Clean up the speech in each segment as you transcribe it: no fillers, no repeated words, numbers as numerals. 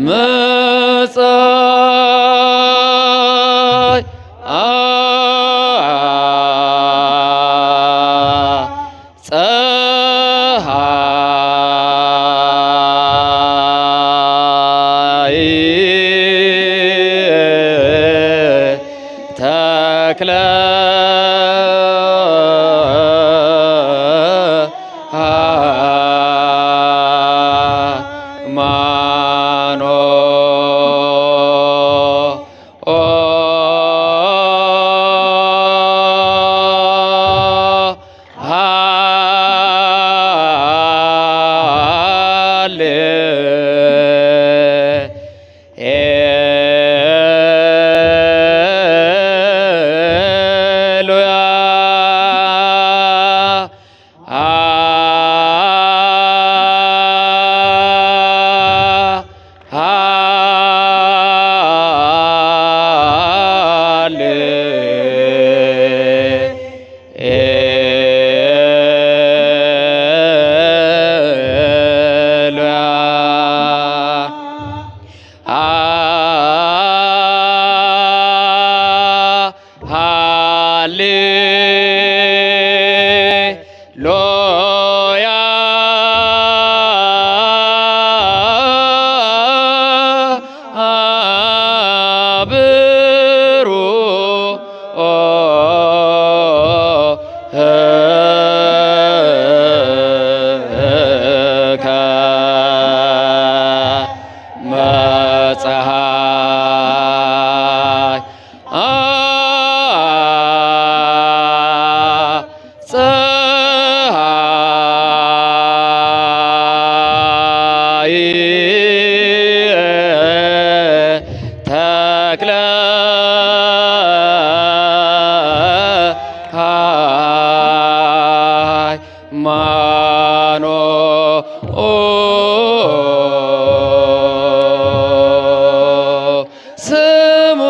መጻይ ፀሐይ ተክለ ተክለ ስሙ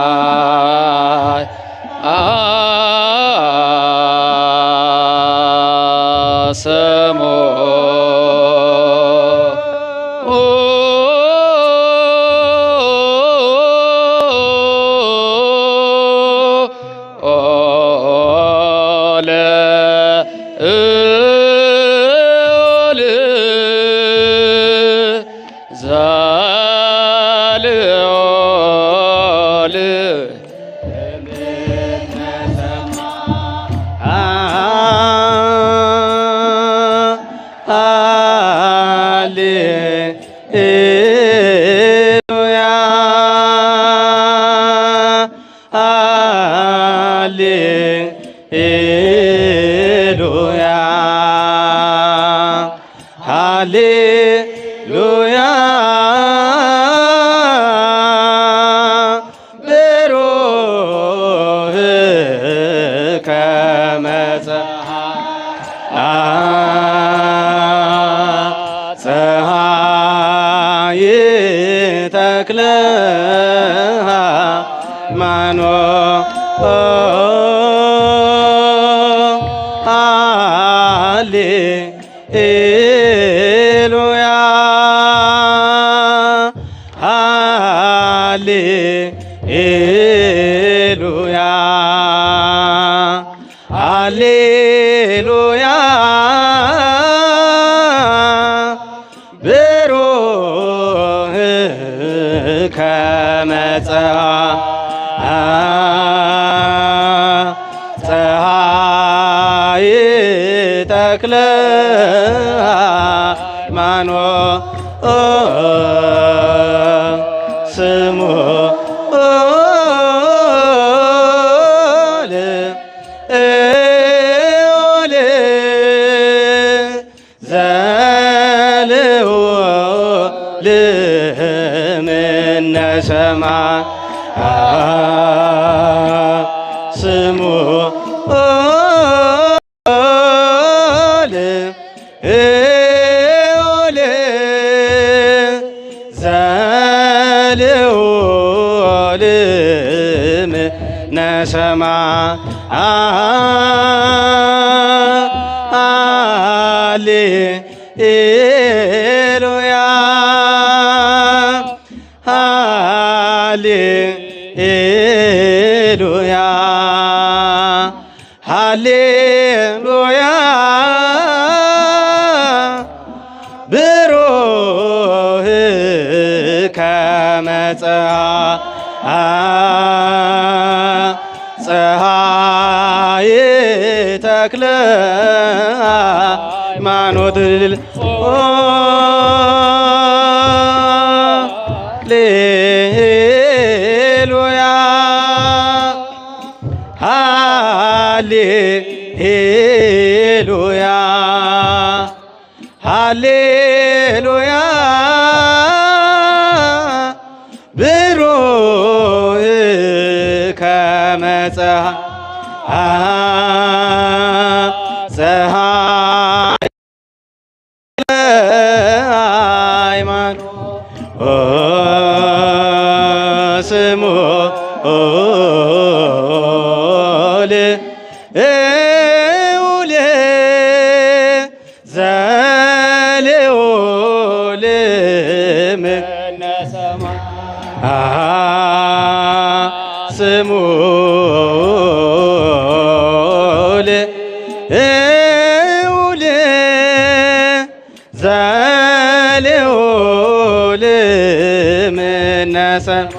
ሰማይ ስሙ ሃሌሉያ ብሩህ ከመ ፀሐይ ተክለ ሃሌሉያ ሃሌሉያ ሃሌሉያ ብሩህ ከመ ፀሐይ ተክለ ሃይማኖት ስሙ ሰማይ ስሙ ልዑል ዘልዑል እምነ ሰማይ ሃሌሉያ ሃሌሉያ ሃሌሉያ ብሩህ ከመ ፀሐይ ተክለ ሃይማኖት ሃሌሉያ ሃሌሉያ ሃሌሉያ ብሩህ ከመ ፀሐይ ሃይማኖት ስሙ ልዑል ዘልዑል እምነ ሰማይ ስሙ ልዑል ዘልዑል እምነ ሰማይ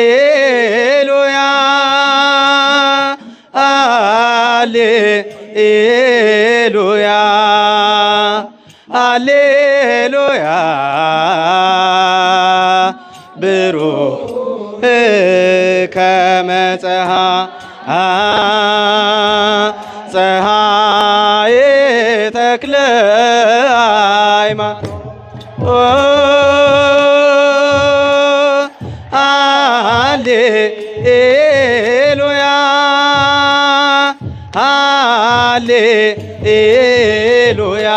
ሃሌሉያ ሃሌሉያ ሃሌሉያ ብሩህ ከመ ፀሐይ ተክለ ሃይማኖት ሃሌሉያ ሃሌሉያ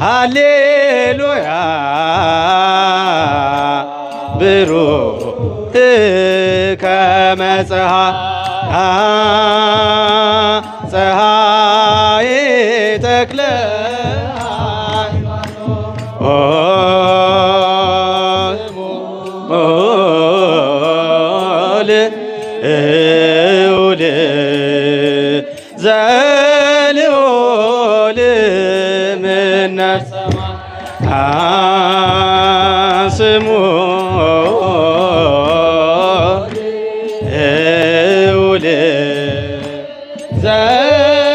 ሃሌሉያ ብሩህ ከመ ፀሐይ ተክለ ልዑል ዘልዑል እምነ ሰማይ ስሙ ልዑል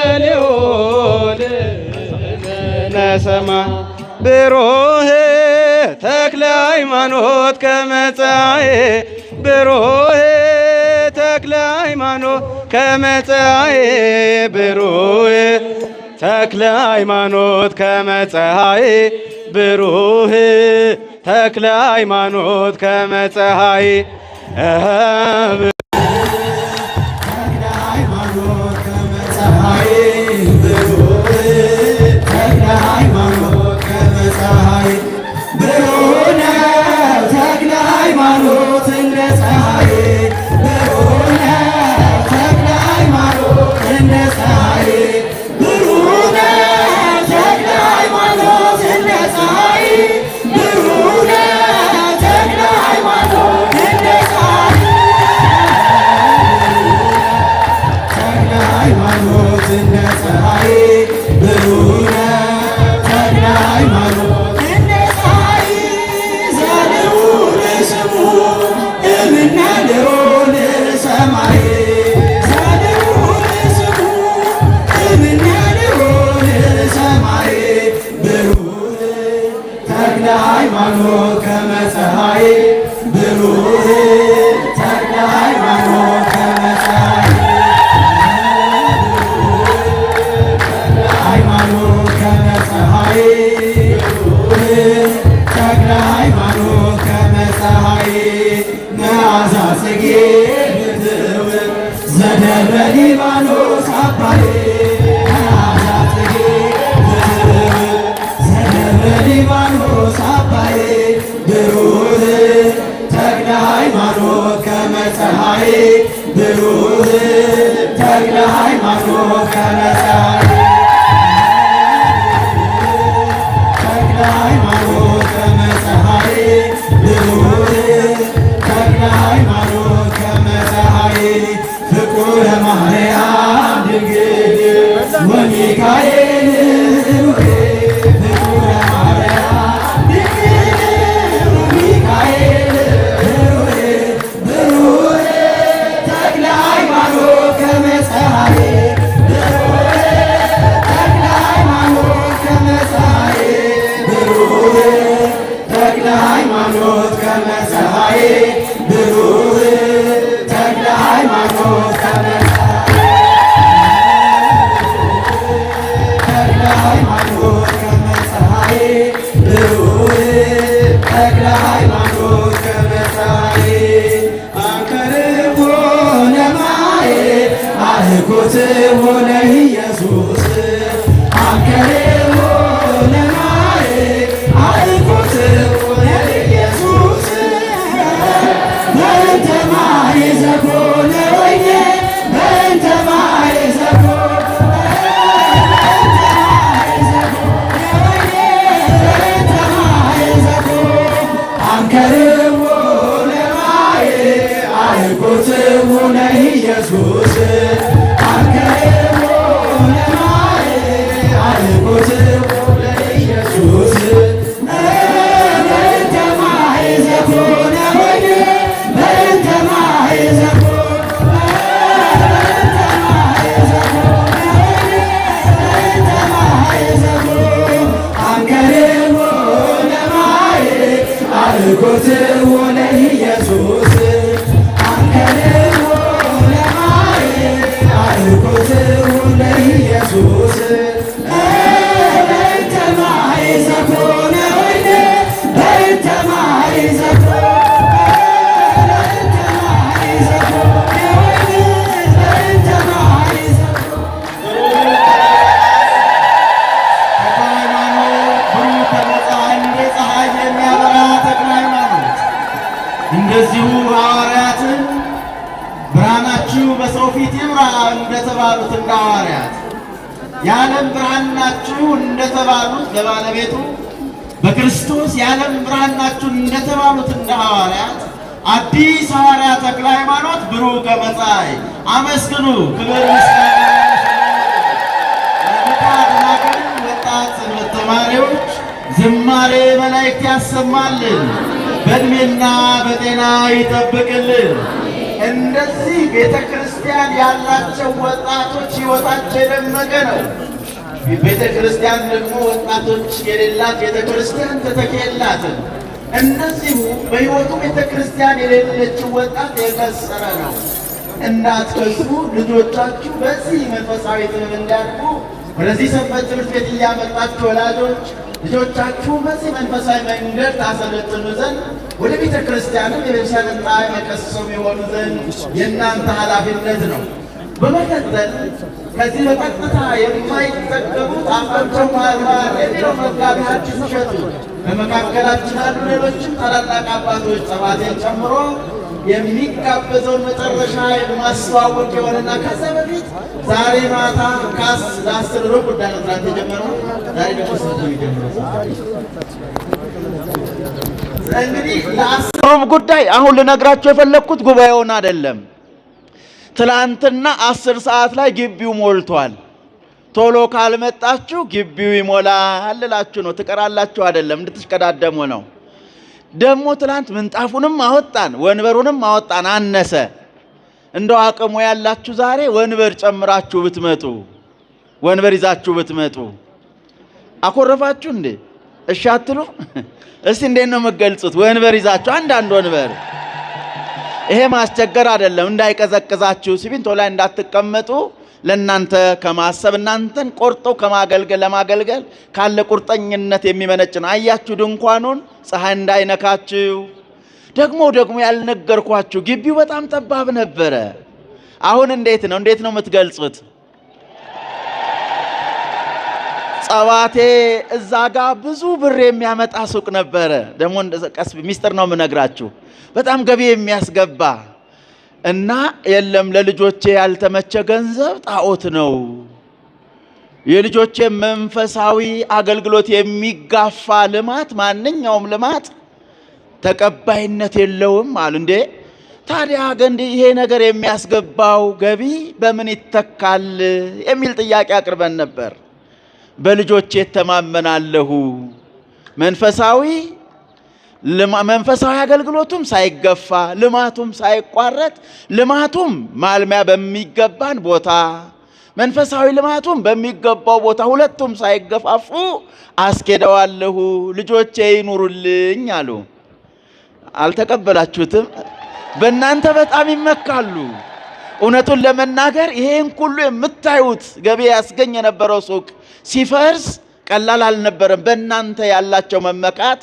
ዘልዑል እምነ ሰማይ ብሩህ ተክለ ሃይማኖት ከመ ፀሐይ ብሩህ ተክለ ሃይማኖት ከመ ፀሐይ ብሩህ ተክለ ሃይማኖት ከመ ፀሐይ ብሩህ ተክለ ሃይማኖት ከመ ፀሐይ ሃይማኖት ከመ ፀሐይ ብሩህ ተክለ ሃይማኖት ከመ ፀሐይ ሃይማኖት ብሩህ ተክለ ሃይማኖት ከመ ፀሐይ ተክለ ሃይማኖት ከመ ፀሐይ ብሩህ ተክለ ሃይማኖት ከመ ፀሐይ ፍቁረ ማርያም ድንግል ወሚካኤል ፍቁረ ማርያም ድንግል ወሚካኤል ብሩህ ተክለ ሃይማኖት ከመ ፀሐይ ብሩህ ተክለ ሃይማኖት ከመ ፀሐይ ብሩህ ተክለ ሃይማኖት ከመ ፀሐይ ብሩህ ተክለ ሃይማኖት ከመ ተክለ ሃይማኖት ከመ ፀሐይ ብሩህ ተክለ ሃይማኖት ከመ ፀሐይ አንከርዎ ለማየ አህኮትዎ ለኢየሱስ አንከርዎ ለማየ አህኮትዎ ለኢየሱስ በእንተ ማየ ዘኮነ ወይኔ በእንተ ማየ ዘኮነ አንከርዎ ለማየ አህኮትዎ ለኢየሱስ አንከርዎ ለማየ አህኮትዎ ለኢየሱስ በእንተ ማየ ዘኮነ ወይኔ በእንተ ማየ ዘኮነ በእንተ ማየ ዘኮነ ወይኔ በእንተ ማየ ዘኮነ አንከርዎ ለማየ አህኮትዎ ለኢየሱስ አንከርዎ ለማየ አህኮትዎ ለኢየሱስ በእንተ ማየ ዘኮነ ወይኔ በእንተ ማየ ዘኮነ በእንተ ማየ ዘኮነ ወይኔ በእንተ ማየ ተክለ ሃይማኖት ብሩህ ከመ ፀሐይ እንደ ፀሐይ የሚያበራ ተክለ ሃይማኖት እንደዚሁ ሐዋርያትን ብርሃናችሁ በሰው ፊት ይብራ እንደተባሉት እንደ ሐዋርያት የዓለም ብርሃን ናችሁ እንደተባሉት ለባለቤቱ በክርስቶስ የዓለም ብርሃን ናችሁ እንደተባሉት እንደ ሐዋርያት አዲስ ሐዋርያ ተክለ ሃይማኖት ብሩህ ከመ ፀሐይ አመስግኑ። ክብር ምስጋና ለደናግል ወጣት ሰንበት ተማሪዎች ዝማሬ መላእክት ያሰማልን፣ በዕድሜና በጤና ይጠብቅልን። እንደዚህ ቤተ ክርስቲያን ያላቸው ወጣቶች ሕይወታቸው የደመቀ ነው። ቤተ ክርስቲያን ደግሞ ወጣቶች የሌላት ቤተ ክርስቲያን ተተኪ የላትም። እነዚሁ በሕይወቱ ቤተ ክርስቲያን የሌለችው ወጣት የከሰረ ነው። እንዳትከስሩ ልጆቻችሁ በዚህ መንፈሳዊ ጥበብ እንዲያድጉ ወደዚህ ሰንበት ትምህርት ቤት እያመጣችሁ ወላጆች ልጆቻችሁ በዚህ መንፈሳዊ መንገድ ታሰለጥኑ ዘንድ ወደ ቤተ ክርስቲያንም የቤተክርስቲያንን ጣዕም የቀሰሙ የሆኑ ዘንድ የእናንተ ኃላፊነት ነው። በመቀጠል ከዚህ በቀጥታ የማይጠገቡት አፋቸው ማርማር የሚለው መጋቢ ሐዲስ እሸቱ በመካከላችን ያሉ ሌሎችም ታላላቅ አባቶች ጸባቴን ጨምሮ የሚጋበዘውን መጨረሻ የማስተዋወቅ የሆነና ከዛ በፊት ዛሬ ማታ ለ10 ሩብ ጉዳይ ነው ትናንት የጀመረው። ዛሬ ደግሞ ሰዓት የሚጀምረው እንግዲህ ለ10 ሩብ ጉዳይ አሁን ልነግራችሁ የፈለግኩት ጉባኤውን አይደለም። ትላንትና 10 ሰዓት ላይ ግቢው ሞልቷል። ቶሎ ካልመጣችሁ ግቢው ይሞላል እላችሁ ነው። ትቀራላችሁ አይደለም፣ እንድትሽቀዳደሙ ነው። ደግሞ ትላንት ምንጣፉንም አወጣን፣ ወንበሩንም አወጣን፣ አነሰ። እንደው አቅሙ ያላችሁ ዛሬ ወንበር ጨምራችሁ ብትመጡ፣ ወንበር ይዛችሁ ብትመጡ። አኮረፋችሁ እንዴ? እሺ አትሉ? እስቲ እንዴት ነው የምትገልጹት? ወንበር ይዛችሁ አንዳንድ ወንበር። ይሄ ማስቸገር አይደለም፣ እንዳይቀዘቅዛችሁ ሲሚንቶ ላይ እንዳትቀመጡ ለእናንተ ከማሰብ እናንተን ቆርጦ ከማገልገል ለማገልገል ካለ ቁርጠኝነት የሚመነጭ ነው። አያችሁ ድንኳኑን ፀሐይ እንዳይነካችሁ። ደግሞ ያልነገርኳችሁ ግቢው በጣም ጠባብ ነበረ። አሁን እንዴት ነው የምትገልጹት? ጸባቴ እዛ ጋር ብዙ ብር የሚያመጣ ሱቅ ነበረ። ደግሞ ቀስ ሚስጥር ነው የምነግራችሁ። በጣም ገቢ የሚያስገባ እና የለም ለልጆቼ ያልተመቸ ገንዘብ ጣዖት ነው፣ የልጆቼ መንፈሳዊ አገልግሎት የሚጋፋ ልማት ማንኛውም ልማት ተቀባይነት የለውም አሉ። እንዴ ታዲያ ግን ይሄ ነገር የሚያስገባው ገቢ በምን ይተካል የሚል ጥያቄ አቅርበን ነበር። በልጆቼ ተማመናለሁ፣ መንፈሳዊ አገልግሎቱም ሳይገፋ ልማቱም ሳይቋረጥ፣ ልማቱም ማልሚያ በሚገባን ቦታ መንፈሳዊ ልማቱም በሚገባው ቦታ ሁለቱም ሳይገፋፉ አስኬደዋለሁ፣ ልጆቼ ይኑሩልኝ አሉ። አልተቀበላችሁትም? በእናንተ በጣም ይመካሉ። እውነቱን ለመናገር ይሄን ሁሉ የምታዩት ገቢ ያስገኝ የነበረው ሱቅ ሲፈርስ ቀላል አልነበረም። በእናንተ ያላቸው መመካት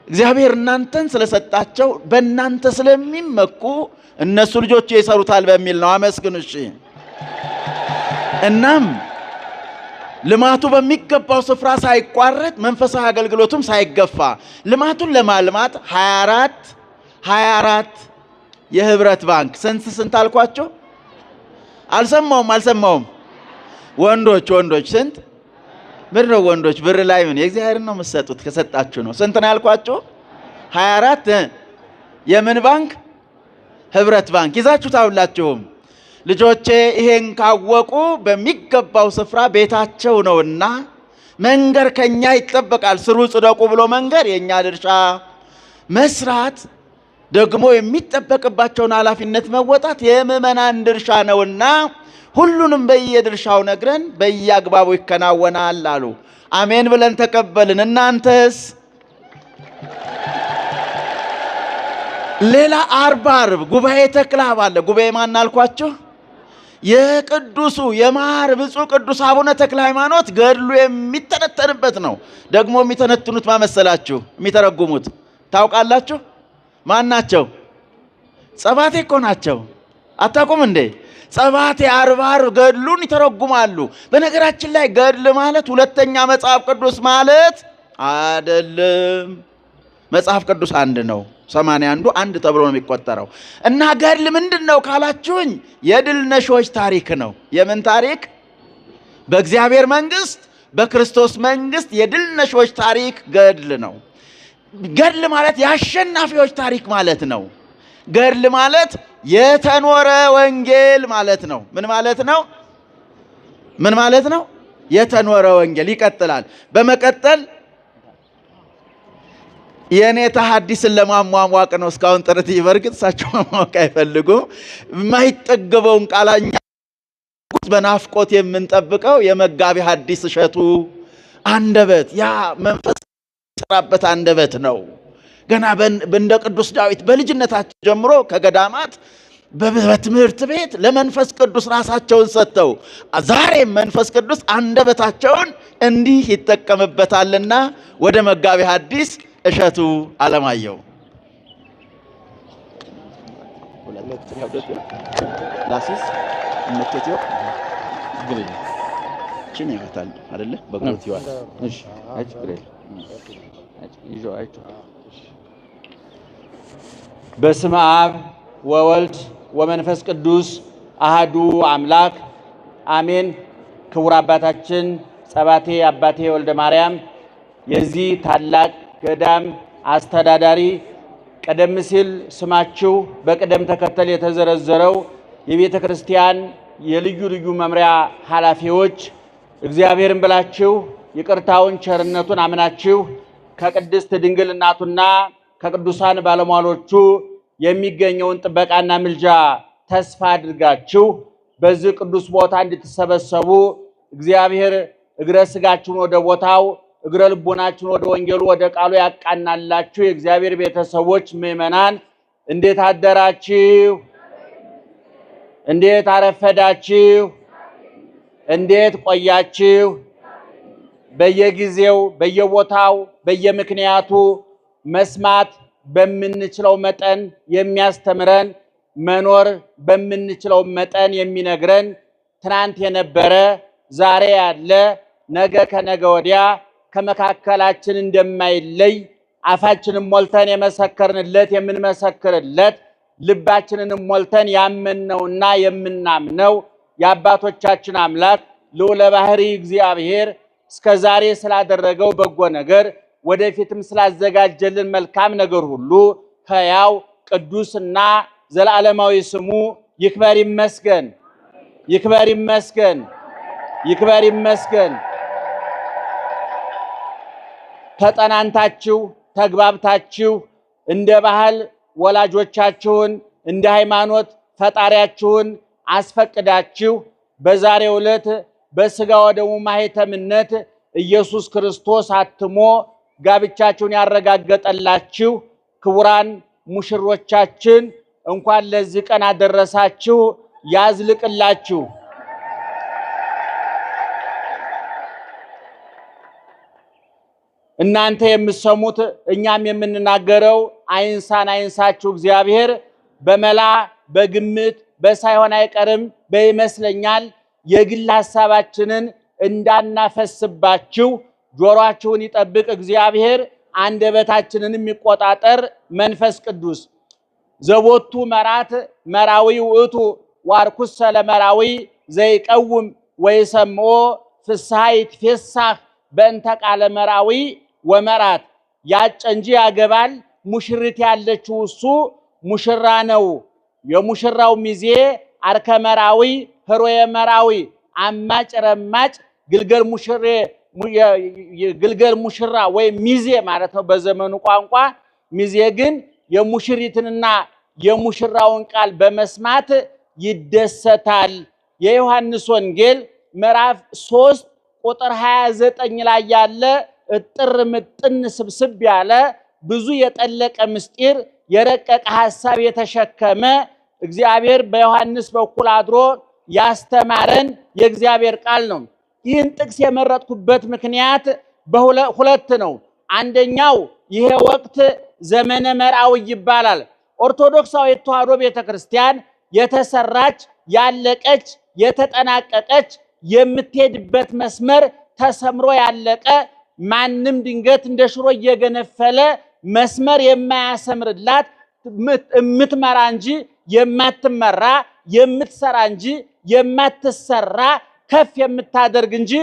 እግዚአብሔር እናንተን ስለሰጣቸው በእናንተ ስለሚመኩ እነሱ ልጆች ይሰሩታል በሚል ነው። አመስግኑ እሺ። እናም ልማቱ በሚገባው ስፍራ ሳይቋረጥ መንፈሳዊ አገልግሎቱም ሳይገፋ ልማቱን ለማልማት 24 የህብረት ባንክ ስንት አልኳችሁ? አልሰማውም። ወንዶች ስንት ብር ነው? ወንዶች ብር ላይ ምን የእግዚአብሔር ነው የምትሰጡት? ከሰጣችሁ ነው። ስንት ነው ያልኳችሁ? 24 የምን ባንክ? ህብረት ባንክ። ይዛችሁ ታውላችሁም። ልጆቼ ይሄን ካወቁ በሚገባው ስፍራ ቤታቸው ነውና መንገር ከኛ ይጠበቃል። ስሩ ጽደቁ ብሎ መንገር የኛ ድርሻ፣ መስራት ደግሞ የሚጠበቅባቸውን ኃላፊነት መወጣት የምእመናን ድርሻ ነውና ሁሉንም በየድርሻው ነግረን በየአግባቡ ይከናወናል አሉ። አሜን ብለን ተቀበልን። እናንተስ? ሌላ ዓርብ ጉባኤ ተክለሃብ አለ። ጉባኤ ማን አልኳችሁ? የቅዱሱ የማር ብፁዕ ቅዱስ አቡነ ተክለ ሃይማኖት ገድሉ የሚተነተንበት ነው። ደግሞ የሚተነትኑት ማመሰላችሁ? የሚተረጉሙት ታውቃላችሁ? ማን ናቸው? ጸባቴ እኮ ናቸው። አታውቁም እንዴ? ጸባቴ ዓርብ ገድሉን ይተረጉማሉ። በነገራችን ላይ ገድል ማለት ሁለተኛ መጽሐፍ ቅዱስ ማለት አይደለም። መጽሐፍ ቅዱስ አንድ ነው። 81 አንድ ተብሎ ነው የሚቆጠረው። እና ገድል ምንድነው ካላችሁኝ የድል ነሾች ታሪክ ነው። የምን ታሪክ? በእግዚአብሔር መንግስት በክርስቶስ መንግስት የድል ነሾች ታሪክ ገድል ነው። ገድል ማለት የአሸናፊዎች ታሪክ ማለት ነው። ገድል ማለት የተኖረ ወንጌል ማለት ነው። ምን ማለት ነው? የተኖረ ወንጌል። ይቀጥላል። በመቀጠል የኔታ ሐዲስን ለማሟሟቅ ነው እስካሁን ጥረት። በርግጥ እሳቸው ማሟቅ አይፈልጉም። የማይጠገበውን ቃላኛ በናፍቆት የምንጠብቀው የመጋቢ ሐዲስ እሸቱ አንደበት ያ መንፈስ የሰራበት አንደበት ነው። ገና እንደ ቅዱስ ዳዊት በልጅነታቸው ጀምሮ ከገዳማት በትምህርት ቤት ለመንፈስ ቅዱስ ራሳቸውን ሰጥተው ዛሬም መንፈስ ቅዱስ አንደበታቸውን እንዲህ ይጠቀምበታልና ወደ መጋቢ ሐዲስ እሸቱ አለማየሁ ላሲስ መከቲዮ ግብኝ ቺን ያታል አይደለ? በግሮት ይዋል። እሺ አይጭ ግሬል ይዞ አይጭ። በስመ አብ ወወልድ ወመንፈስ ቅዱስ አሃዱ አምላክ አሜን። ክቡር አባታችን ጸባቴ አባቴ ወልደ ማርያም የዚህ ታላቅ ገዳም አስተዳዳሪ፣ ቀደም ሲል ስማችሁ በቅደም ተከተል የተዘረዘረው የቤተ ክርስቲያን የልዩ ልዩ መምሪያ ኃላፊዎች፣ እግዚአብሔርን ብላችሁ ይቅርታውን ቸርነቱን አምናችሁ ከቅድስት ድንግል እናቱና ከቅዱሳን ባለሟሎቹ የሚገኘውን ጥበቃና ምልጃ ተስፋ አድርጋችሁ በዚህ ቅዱስ ቦታ እንድትሰበሰቡ እግዚአብሔር እግረ ስጋችሁን ወደ ቦታው እግረ ልቦናችሁን ወደ ወንጌሉ ወደ ቃሉ ያቃናላችሁ የእግዚአብሔር ቤተሰቦች ምእመናን እንዴት አደራችሁ? እንዴት አረፈዳችሁ? እንዴት ቆያችሁ? በየጊዜው በየቦታው በየምክንያቱ መስማት በምንችለው መጠን የሚያስተምረን መኖር በምንችለው መጠን የሚነግረን ትናንት የነበረ ዛሬ ያለ ነገ ከነገ ወዲያ ከመካከላችን እንደማይለይ አፋችንን ሞልተን የመሰከርንለት የምንመሰክርለት ልባችንንም ሞልተን ያመንነውና የምናምነው የአባቶቻችን አምላክ ልዑለ ባሕርይ እግዚአብሔር እስከዛሬ ስላደረገው በጎ ነገር ወደፊትም ስላዘጋጀልን መልካም ነገር ሁሉ ሕያው ቅዱስና ዘላለማዊ ስሙ ይክበር ይመስገን፣ ይክበር ይመስገን፣ ይክበር ይመስገን። ተጠናንታችሁ ተግባብታችሁ እንደ ባህል ወላጆቻችሁን እንደ ሃይማኖት ፈጣሪያችሁን አስፈቅዳችሁ በዛሬው ዕለት በሥጋ ወደሙ ማኅተምነት ኢየሱስ ክርስቶስ አትሞ ጋብቻችሁን ያረጋገጠላችሁ ክቡራን ሙሽሮቻችን እንኳን ለዚህ ቀን አደረሳችሁ፣ ያዝልቅላችሁ። እናንተ የምትሰሙት እኛም የምንናገረው አይንሳን አይንሳችሁ እግዚአብሔር በመላ በግምት በሳይሆን አይቀርም በይመስለኛል የግል ሐሳባችንን እንዳናፈስባችሁ ጆሮአችሁን ይጠብቅ እግዚአብሔር፣ አንደበታችንን የሚቆጣጠር መንፈስ ቅዱስ። ዘቦቱ መራት መራዊ ውእቱ ዋርኩሰ ለመራዊ ዘይቀውም ወይሰምዖ ፍስሐ ይትፌሳህ በእንተ ቃለ መራዊ ወመራት። ያጨ እንጂ ያገባል፣ ሙሽሪት ያለችው እሱ ሙሽራ ነው። የሙሽራው ሚዜ አርከ መራዊ ህሮየ መራዊ አማጭ ረማጭ ግልገል ሙሽራ ወይም ሚዜ ማለት ነው በዘመኑ ቋንቋ። ሚዜ ግን የሙሽሪትንና የሙሽራውን ቃል በመስማት ይደሰታል። የዮሐንስ ወንጌል ምዕራፍ 3 ቁጥር 29 ላይ ያለ እጥር ምጥን ስብስብ ያለ ብዙ የጠለቀ ምስጢር የረቀቀ ሐሳብ የተሸከመ እግዚአብሔር በዮሐንስ በኩል አድሮ ያስተማረን የእግዚአብሔር ቃል ነው። ይህን ጥቅስ የመረጥኩበት ምክንያት በሁለት ነው። አንደኛው ይሄ ወቅት ዘመነ መርዓዊ ይባላል። ኦርቶዶክሳዊት ተዋሕዶ ቤተክርስቲያን የተሰራች ያለቀች የተጠናቀቀች የምትሄድበት መስመር ተሰምሮ ያለቀ ማንም ድንገት እንደ ሽሮ እየገነፈለ መስመር የማያሰምርላት የምትመራ እንጂ የማትመራ የምትሰራ እንጂ የማትሰራ ከፍ የምታደርግ እንጂ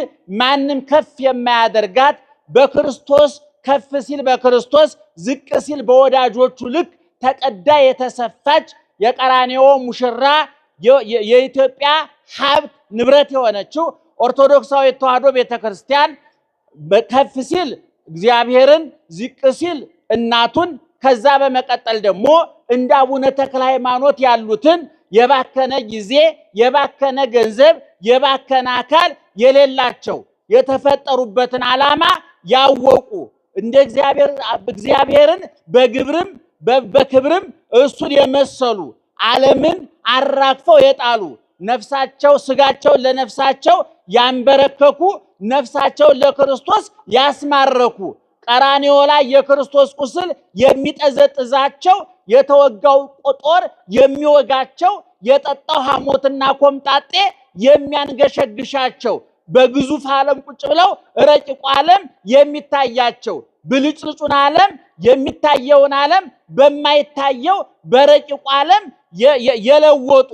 ማንም ከፍ የማያደርጋት በክርስቶስ ከፍ ሲል በክርስቶስ ዝቅ ሲል በወዳጆቹ ልክ ተቀዳ የተሰፋች የቀራንዮ ሙሽራ የኢትዮጵያ ሀብት ንብረት የሆነችው ኦርቶዶክሳዊት ተዋሕዶ ቤተክርስቲያን ከፍ ሲል እግዚአብሔርን ዝቅ ሲል እናቱን ከዛ በመቀጠል ደግሞ እንደ አቡነ ተክለ ሃይማኖት ያሉትን የባከነ ጊዜ የባከነ ገንዘብ የባከነ አካል የሌላቸው የተፈጠሩበትን ዓላማ ያወቁ እንደ እግዚአብሔርን በግብርም በክብርም እሱን የመሰሉ ዓለምን አራግፈው የጣሉ ነፍሳቸው ስጋቸው ለነፍሳቸው ያንበረከኩ ነፍሳቸውን ለክርስቶስ ያስማረኩ ቀራንዮ ላይ የክርስቶስ ቁስል የሚጠዘጥዛቸው የተወጋው ጦር የሚወጋቸው የጠጣው ሐሞትና ኮምጣጤ የሚያንገሸግሻቸው በግዙፍ ዓለም ቁጭ ብለው ረቂቁ ዓለም የሚታያቸው ብልጭልጩን ዓለም የሚታየውን ዓለም በማይታየው በረቂቁ ዓለም የለወጡ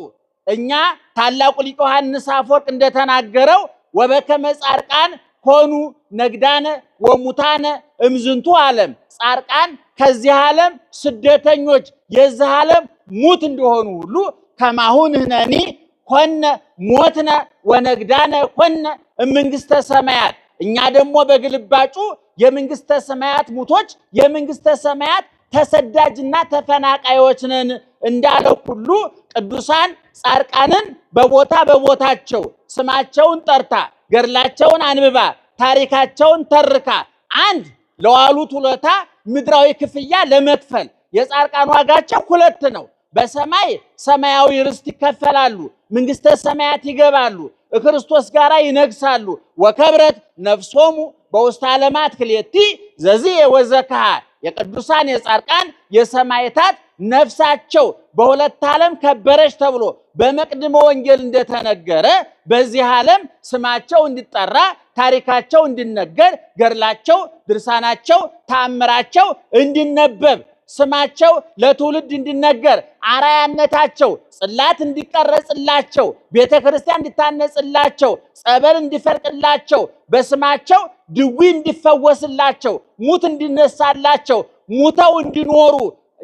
እኛ ታላቁ ሊቅ ዮሐንስ አፈወርቅ እንደተናገረው ወበከመ ጻድቃን ኮኑ ነግዳነ ወሙታነ እምዝንቱ ዓለም ጻድቃን ከዚህ ዓለም ስደተኞች የዚህ ዓለም ሙት እንደሆኑ ሁሉ ከማሁን ህነኒ ኮነ ሞትነ ወነግዳነ ኮነ እምንግስተ ሰማያት እኛ ደግሞ በግልባጩ የመንግስተ ሰማያት ሙቶች የመንግስተ ሰማያት ተሰዳጅና ተፈናቃዮች ነን እንዳለው ሁሉ ቅዱሳን ጻድቃንን በቦታ በቦታቸው ስማቸውን ጠርታ ገድላቸውን አንብባ ታሪካቸውን ተርካ አንድ ለዋሉት ውለታ ምድራዊ ክፍያ ለመክፈል የጻድቃን ዋጋቸው ሁለት ነው። በሰማይ ሰማያዊ ርስት ይከፈላሉ፣ መንግስተ ሰማያት ይገባሉ፣ ክርስቶስ ጋር ይነግሳሉ። ወከብረት ነፍሶሙ በውስተ ዓለማት ክልኤቲ ዘዚህ ወዘከሃ የቅዱሳን የጻድቃን የሰማዕታት ነፍሳቸው በሁለት ዓለም ከበረች ተብሎ በመቅድመ ወንጌል እንደተነገረ በዚህ ዓለም ስማቸው እንዲጠራ ታሪካቸው እንዲነገር ገድላቸው ድርሳናቸው ተአምራቸው እንዲነበብ ስማቸው ለትውልድ እንዲነገር አራያነታቸው ጽላት እንዲቀረጽላቸው ቤተክርስቲያን እንዲታነጽላቸው ጸበል እንዲፈልቅላቸው በስማቸው ድዊ እንዲፈወስላቸው ሙት እንዲነሳላቸው ሙተው እንዲኖሩ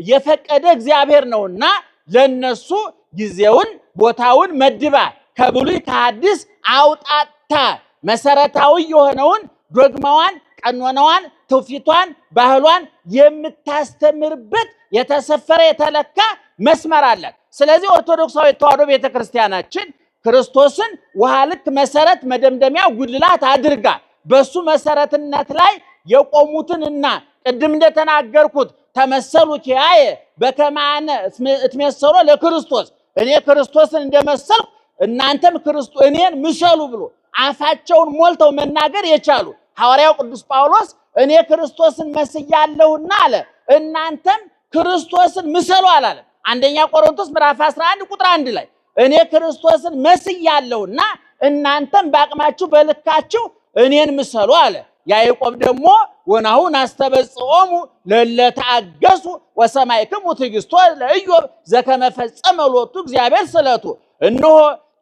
የፈቀደ እግዚአብሔር ነውና ለነሱ ጊዜውን ቦታውን መድባ ከብሉይ ከሐዲስ አውጣታ መሰረታዊ የሆነውን ዶግማዋን ቀኖናዋን ትውፊቷን ባህሏን የምታስተምርበት የተሰፈረ የተለካ መስመር አላት። ስለዚህ ኦርቶዶክሳዊ ተዋሕዶ ቤተክርስቲያናችን ክርስቶስን ውሃ ልክ መሰረት መደምደሚያ ጉልላት አድርጋ በሱ መሰረትነት ላይ የቆሙትንና ቅድም እንደተናገርኩት ተመሰሉ ኪያየ በከመ አነ እትመሰሎ ለክርስቶስ እኔ ክርስቶስን እንደመሰልኩ እናንተም እኔን ምሰሉ ብሎ አፋቸውን ሞልተው መናገር የቻሉ ሐዋርያው ቅዱስ ጳውሎስ እኔ ክርስቶስን መስያለሁና አለ እናንተም ክርስቶስን ምሰሉ አላለ። አንደኛ ቆሮንቶስ ምዕራፍ 11 ቁጥር 1 ላይ እኔ ክርስቶስን መስያለሁና እናንተም በአቅማችሁ በልካችሁ እኔን ምሰሉ አለ። ያዕቆብ ደግሞ ወናሁ ናስተበጽኦሙ ለለተአገሱ ወሰማዕክሙ ትዕግሥቶ ለኢዮብ ዘከመ ፈጸመ ሎቱ እግዚአብሔር ስለቱ እነሆ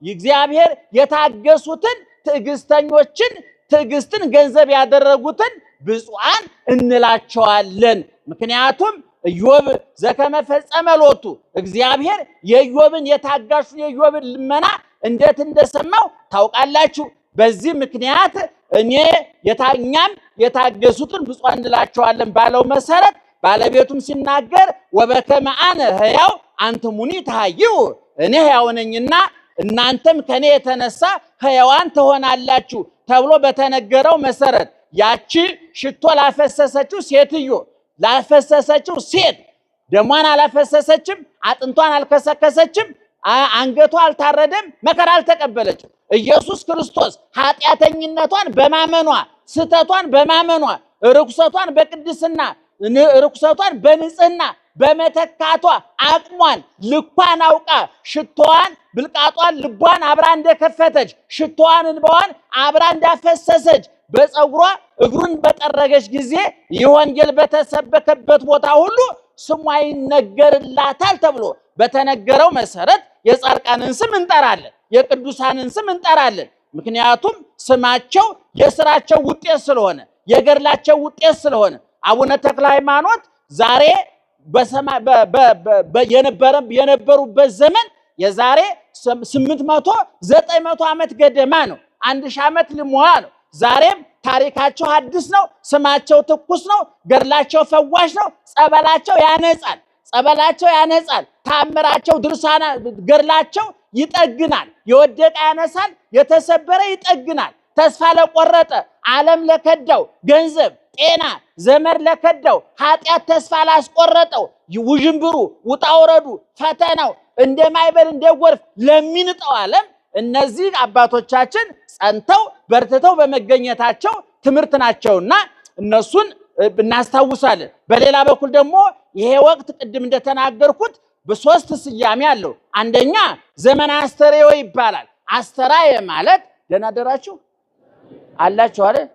እግዚአብሔር የታገሱትን ትዕግስተኞችን ትዕግስትን ገንዘብ ያደረጉትን ብፁዓን እንላቸዋለን። ምክንያቱም ኢዮብ ዘከመ ፈጸመ ሎቱ እግዚአብሔር የኢዮብን የታጋሹን የኢዮብን ልመና እንዴት እንደሰማው ታውቃላችሁ። በዚህ ምክንያት እኛም የታገሱትን ብፁዓን እንላቸዋለን ባለው መሰረት ባለቤቱም ሲናገር ወበከመ አነ ሕያው አንትሙኒ ተሐይዩ እኔ ሕያው ነኝና እናንተም ከኔ የተነሳ ሕያዋን ትሆናላችሁ ተብሎ በተነገረው መሰረት ያቺ ሽቶ ላፈሰሰችው ሴትዮ ላፈሰሰችው ሴት ደሟን አላፈሰሰችም፣ አጥንቷን አልከሰከሰችም፣ አንገቷ አልታረደም፣ መከራ አልተቀበለችም። ኢየሱስ ክርስቶስ ኃጢአተኝነቷን በማመኗ ስተቷን በማመኗ ርኩሰቷን በቅድስና ርኩሰቷን በንጽህና በመተካቷ አቅሟን ልኳን አውቃ ሽቶዋን ብልቃጧን ልቧን አብራ እንደከፈተች ሽቶዋን እንባዋን አብራ እንዳፈሰሰች በፀጉሯ እግሩን በጠረገች ጊዜ ይህ ወንጌል በተሰበከበት ቦታ ሁሉ ስሟ ይነገርላታል ተብሎ በተነገረው መሰረት የጻድቃንን ስም እንጠራለን፣ የቅዱሳንን ስም እንጠራለን። ምክንያቱም ስማቸው የስራቸው ውጤት ስለሆነ የገድላቸው ውጤት ስለሆነ አቡነ ተክለ ሃይማኖት ዛሬ የነበሩበት ዘመን የዛሬ 800-900 ዓመት ገደማ ነው። 1000 ዓመት ልሞላ ነው። ዛሬም ታሪካቸው ሐዲስ ነው። ስማቸው ትኩስ ነው። ገድላቸው ፈዋሽ ነው። ጸበላቸው ያነጻል። ታምራቸው ድርሳና ገድላቸው ይጠግናል። የወደቀ ያነሳል፣ የተሰበረ ይጠግናል። ተስፋ ለቆረጠ ዓለም ለከዳው ገንዘብ ጤና ዘመድ ለከዳው ኃጢአት ተስፋ ላስቆረጠው ውዥንብሩ ውጣውረዱ ፈተናው እንደማይበል እንደጎርፍ ለሚንጠው ዓለም እነዚህ አባቶቻችን ጸንተው በርትተው በመገኘታቸው ትምህርት ናቸውና እነሱን እናስታውሳለን። በሌላ በኩል ደግሞ ይሄ ወቅት ቅድም እንደተናገርኩት በሶስት ስያሜ አለው። አንደኛ ዘመነ አስተርእዮ ይባላል። አስተራየ ማለት ደህና አደራችሁ አላችሁ አይደል?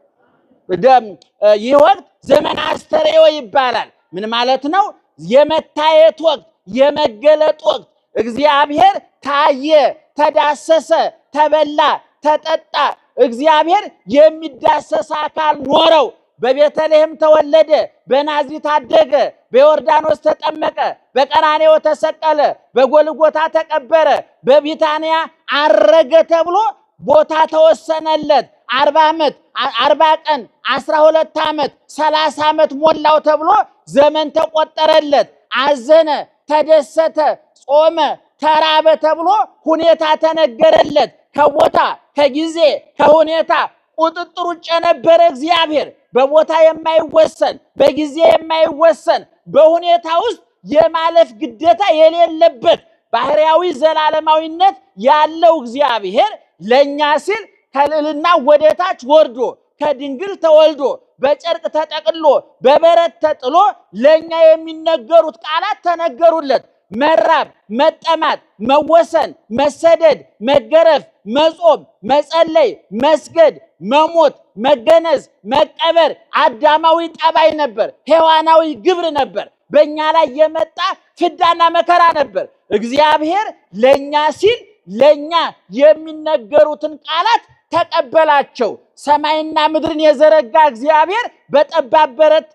ይህ ወቅት ዘመነ አስተርእዮ ይባላል። ምን ማለት ነው? የመታየት ወቅት፣ የመገለጥ ወቅት። እግዚአብሔር ታየ፣ ተዳሰሰ፣ ተበላ፣ ተጠጣ። እግዚአብሔር የሚዳሰስ አካል ኖረው። በቤተልሔም ተወለደ፣ በናዝሬት አደገ፣ በዮርዳኖስ ተጠመቀ፣ በቀራንዮ ተሰቀለ፣ በጎልጎታ ተቀበረ፣ በቢታንያ አረገ ተብሎ ቦታ ተወሰነለት። 40 ዓመት 40 ቀን 12 ዓመት 30 ዓመት ሞላው ተብሎ ዘመን ተቆጠረለት። አዘነ፣ ተደሰተ፣ ጾመ፣ ተራበ ተብሎ ሁኔታ ተነገረለት። ከቦታ ከጊዜ ከሁኔታ ቁጥጥር ውጭ የነበረ እግዚአብሔር በቦታ የማይወሰን በጊዜ የማይወሰን በሁኔታ ውስጥ የማለፍ ግዴታ የሌለበት ባህሪያዊ ዘላለማዊነት ያለው እግዚአብሔር ለኛ ሲል ከልዕልና ወደታች ወርዶ ከድንግል ተወልዶ በጨርቅ ተጠቅሎ በበረት ተጥሎ ለኛ የሚነገሩት ቃላት ተነገሩለት። መራብ፣ መጠማት፣ መወሰን፣ መሰደድ፣ መገረፍ፣ መጾም፣ መጸለይ፣ መስገድ፣ መሞት፣ መገነዝ፣ መቀበር አዳማዊ ጠባይ ነበር፣ ሔዋናዊ ግብር ነበር። በእኛ ላይ የመጣ ፍዳና መከራ ነበር። እግዚአብሔር ለእኛ ሲል ለእኛ የሚነገሩትን ቃላት ተቀበላቸው። ሰማይና ምድርን የዘረጋ እግዚአብሔር በጠባብ በረት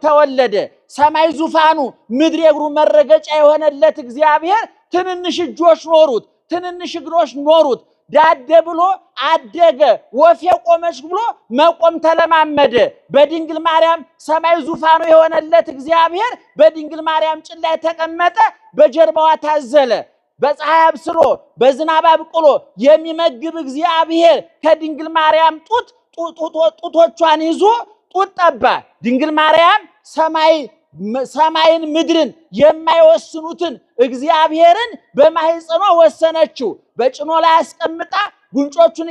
ተወለደ። ሰማይ ዙፋኑ፣ ምድር የእግሩ መረገጫ የሆነለት እግዚአብሔር ትንንሽ እጆች ኖሩት፣ ትንንሽ እግሮች ኖሩት። ዳደ ብሎ አደገ። ወፍ የቆመች ብሎ መቆም ተለማመደ። በድንግል ማርያም ሰማይ ዙፋኑ የሆነለት እግዚአብሔር በድንግል ማርያም ጭን ላይ ተቀመጠ። በጀርባዋ ታዘለ። በፀሐይ አብስሎ በዝናብ አብቅሎ የሚመግብ እግዚአብሔር ከድንግል ማርያም ጡቶቿን ይዞ ጡት ጠባ። ድንግል ማርያም ሰማይን ምድርን የማይወስኑትን እግዚአብሔርን በማህፀኗ ወሰነችው። በጭኖ ላይ አስቀምጣ ጉንጮቹን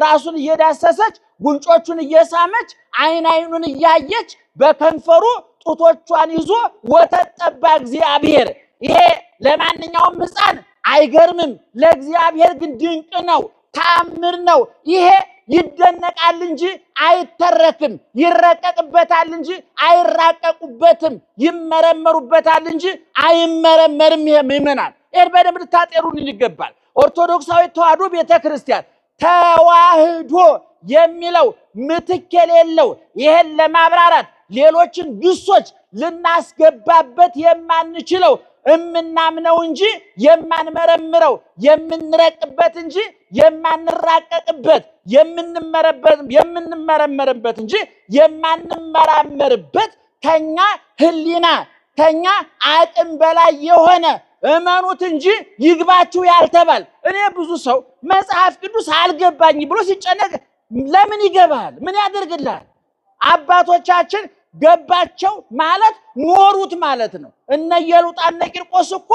ራሱን እየዳሰሰች ጉንጮቹን እየሳመች አይን አይኑን እያየች በከንፈሩ ጡቶቿን ይዞ ወተት ጠባ እግዚአብሔር። ይሄ ለማንኛውም ሕፃን አይገርምም፣ ለእግዚአብሔር ግን ድንቅ ነው፣ ተአምር ነው። ይሄ ይደነቃል እንጂ አይተረክም፣ ይረቀቅበታል እንጂ አይራቀቁበትም፣ ይመረመሩበታል እንጂ አይመረመርም። ይመናል። ይሄን በደንብ ልታጤሩን ይገባል። ኦርቶዶክሳዊ ተዋሕዶ ቤተክርስቲያን ተዋህዶ የሚለው ምትክ የሌለው ይሄን ለማብራራት ሌሎችን ግሶች ልናስገባበት የማንችለው እምናምነው እንጂ የማንመረምረው የምንረቅበት እንጂ የማንራቀቅበት የምንመረመርበት እንጂ የማንመራመርበት ከኛ ሕሊና ከኛ አቅም በላይ የሆነ እመኑት እንጂ ይግባችሁ ያልተባል። እኔ ብዙ ሰው መጽሐፍ ቅዱስ አልገባኝ ብሎ ሲጨነቅ ለምን ይገባል? ምን ያደርግልሃል? አባቶቻችን ገባቸው ማለት ኖሩት ማለት ነው። እነ ኢየሉጣ እነ ቂርቆስ እኮ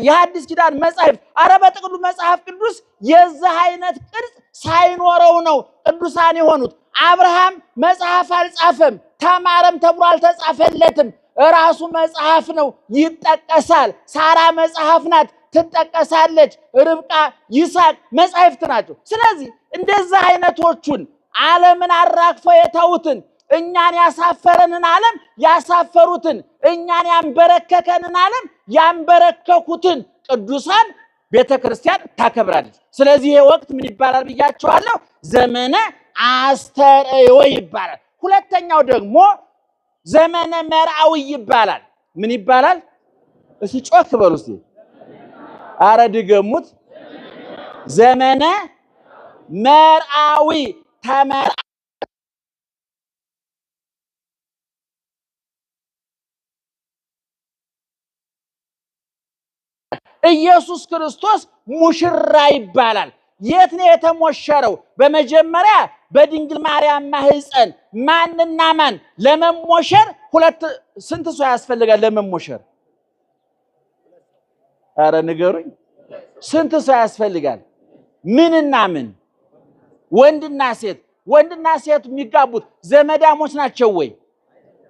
የሐዲስ ኪዳን መጽሐፍ በጥቅሉ መጽሐፍ ቅዱስ የዚህ አይነት ቅርጽ ሳይኖረው ነው ቅዱሳን የሆኑት። አብርሃም መጽሐፍ አልጻፈም፣ ተማረም ተብሎ አልተጻፈለትም። ራሱ መጽሐፍ ነው፣ ይጠቀሳል። ሳራ መጽሐፍ ናት፣ ትጠቀሳለች። ርብቃ፣ ይስሐቅ መጽሐፍት ናቸው። ስለዚህ እንደዚህ አይነቶቹን ዓለምን አራግፈው የተዉትን እኛን ያሳፈረንን ዓለም ያሳፈሩትን እኛን ያንበረከከንን ዓለም ያንበረከኩትን ቅዱሳን ቤተክርስቲያን ታከብራለች። ስለዚህ ይሄ ወቅት ምን ይባላል ብያቸዋለሁ? ዘመነ አስተርእዮ ይባላል። ሁለተኛው ደግሞ ዘመነ መርዓዊ ይባላል። ምን ይባላል? እስኪ ጮክ በሉ እስቲ። አረ ድገሙት። ዘመነ መርዓዊ ተመርዓ ኢየሱስ ክርስቶስ ሙሽራ ይባላል። የት ነው የተሞሸረው? በመጀመሪያ በድንግል ማርያም ማህፀን። ማንና ማን ለመሞሸር? ስንት ሰው ያስፈልጋል ለመሞሸር? አረ ንገሩኝ። ስንት ሰው ያስፈልጋል? ምንና ምን? ወንድና ሴት። ወንድና ሴት የሚጋቡት ዘመዳሞች ናቸው ወይ?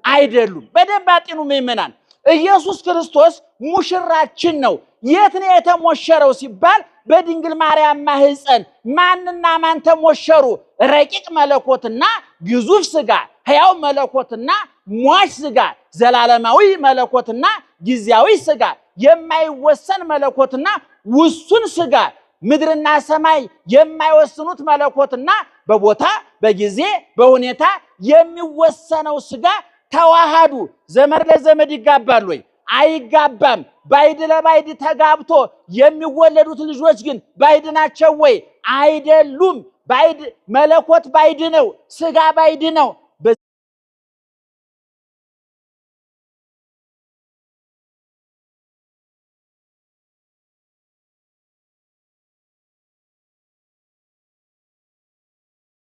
አይደሉም። በደንብ አጢኑ ምእመናን። ኢየሱስ ክርስቶስ ሙሽራችን ነው። የት ነው የተሞሸረው ሲባል በድንግል ማርያም ማህፀን። ማንና ማን ተሞሸሩ? ረቂቅ መለኮትና ግዙፍ ስጋ፣ ሕያው መለኮትና ሟች ስጋ፣ ዘላለማዊ መለኮትና ጊዜያዊ ስጋ፣ የማይወሰን መለኮትና ውሱን ስጋ፣ ምድርና ሰማይ የማይወስኑት መለኮትና በቦታ በጊዜ በሁኔታ የሚወሰነው ስጋ ተዋሃዱ። ዘመድ ለዘመድ ይጋባል ወይ? አይጋባም። ባይድ ለባይድ ተጋብቶ የሚወለዱት ልጆች ግን ባይድ ናቸው ወይ? አይደሉም። ባይድ መለኮት ባይድ ነው፣ ስጋ ባይድ ነው።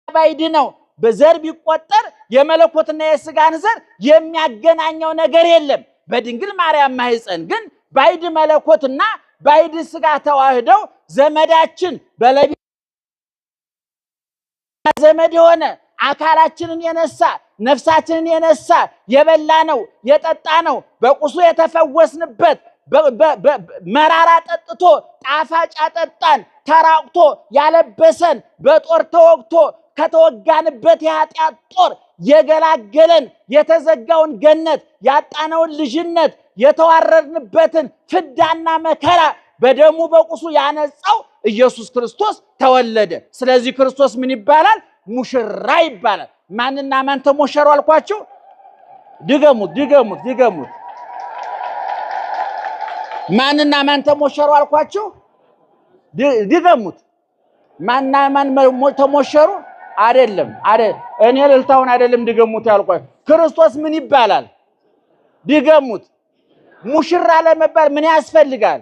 ባይድ ነው። በዘር ቢቆጠር የመለኮትና የስጋን ዘር የሚያገናኘው ነገር የለም። በድንግል ማርያም ማህፀን ግን ባይድ መለኮትና ባይድ ስጋ ተዋህደው ዘመዳችን በለቢ ዘመድ የሆነ አካላችንን የነሳ ነፍሳችንን የነሳ የበላ ነው የጠጣ ነው በቁሱ የተፈወስንበት መራራ ጠጥቶ ጣፋጭ አጠጣን ተራቅቶ ያለበሰን በጦር ተወግቶ ከተወጋንበት የኃጢአት ጦር የገላገለን የተዘጋውን ገነት ያጣነውን ልጅነት የተዋረድንበትን ፍዳና መከራ በደሙ በቁሱ ያነጻው ኢየሱስ ክርስቶስ ተወለደ። ስለዚህ ክርስቶስ ምን ይባላል? ሙሽራ ይባላል። ማንና ማን ተሞሸሩ አልኳችሁ? ድገሙት። ማንና ማን ተሞሸሩ አልኳችሁ? ድገሙት። ማንና ማን ተሞሸሩ? አይደለም እኔ ልልታውን አይደለም ድገሙት ያልኳችሁ። ክርስቶስ ምን ይባላል? ድገሙት። ሙሽራ ለመባል ምን ያስፈልጋል?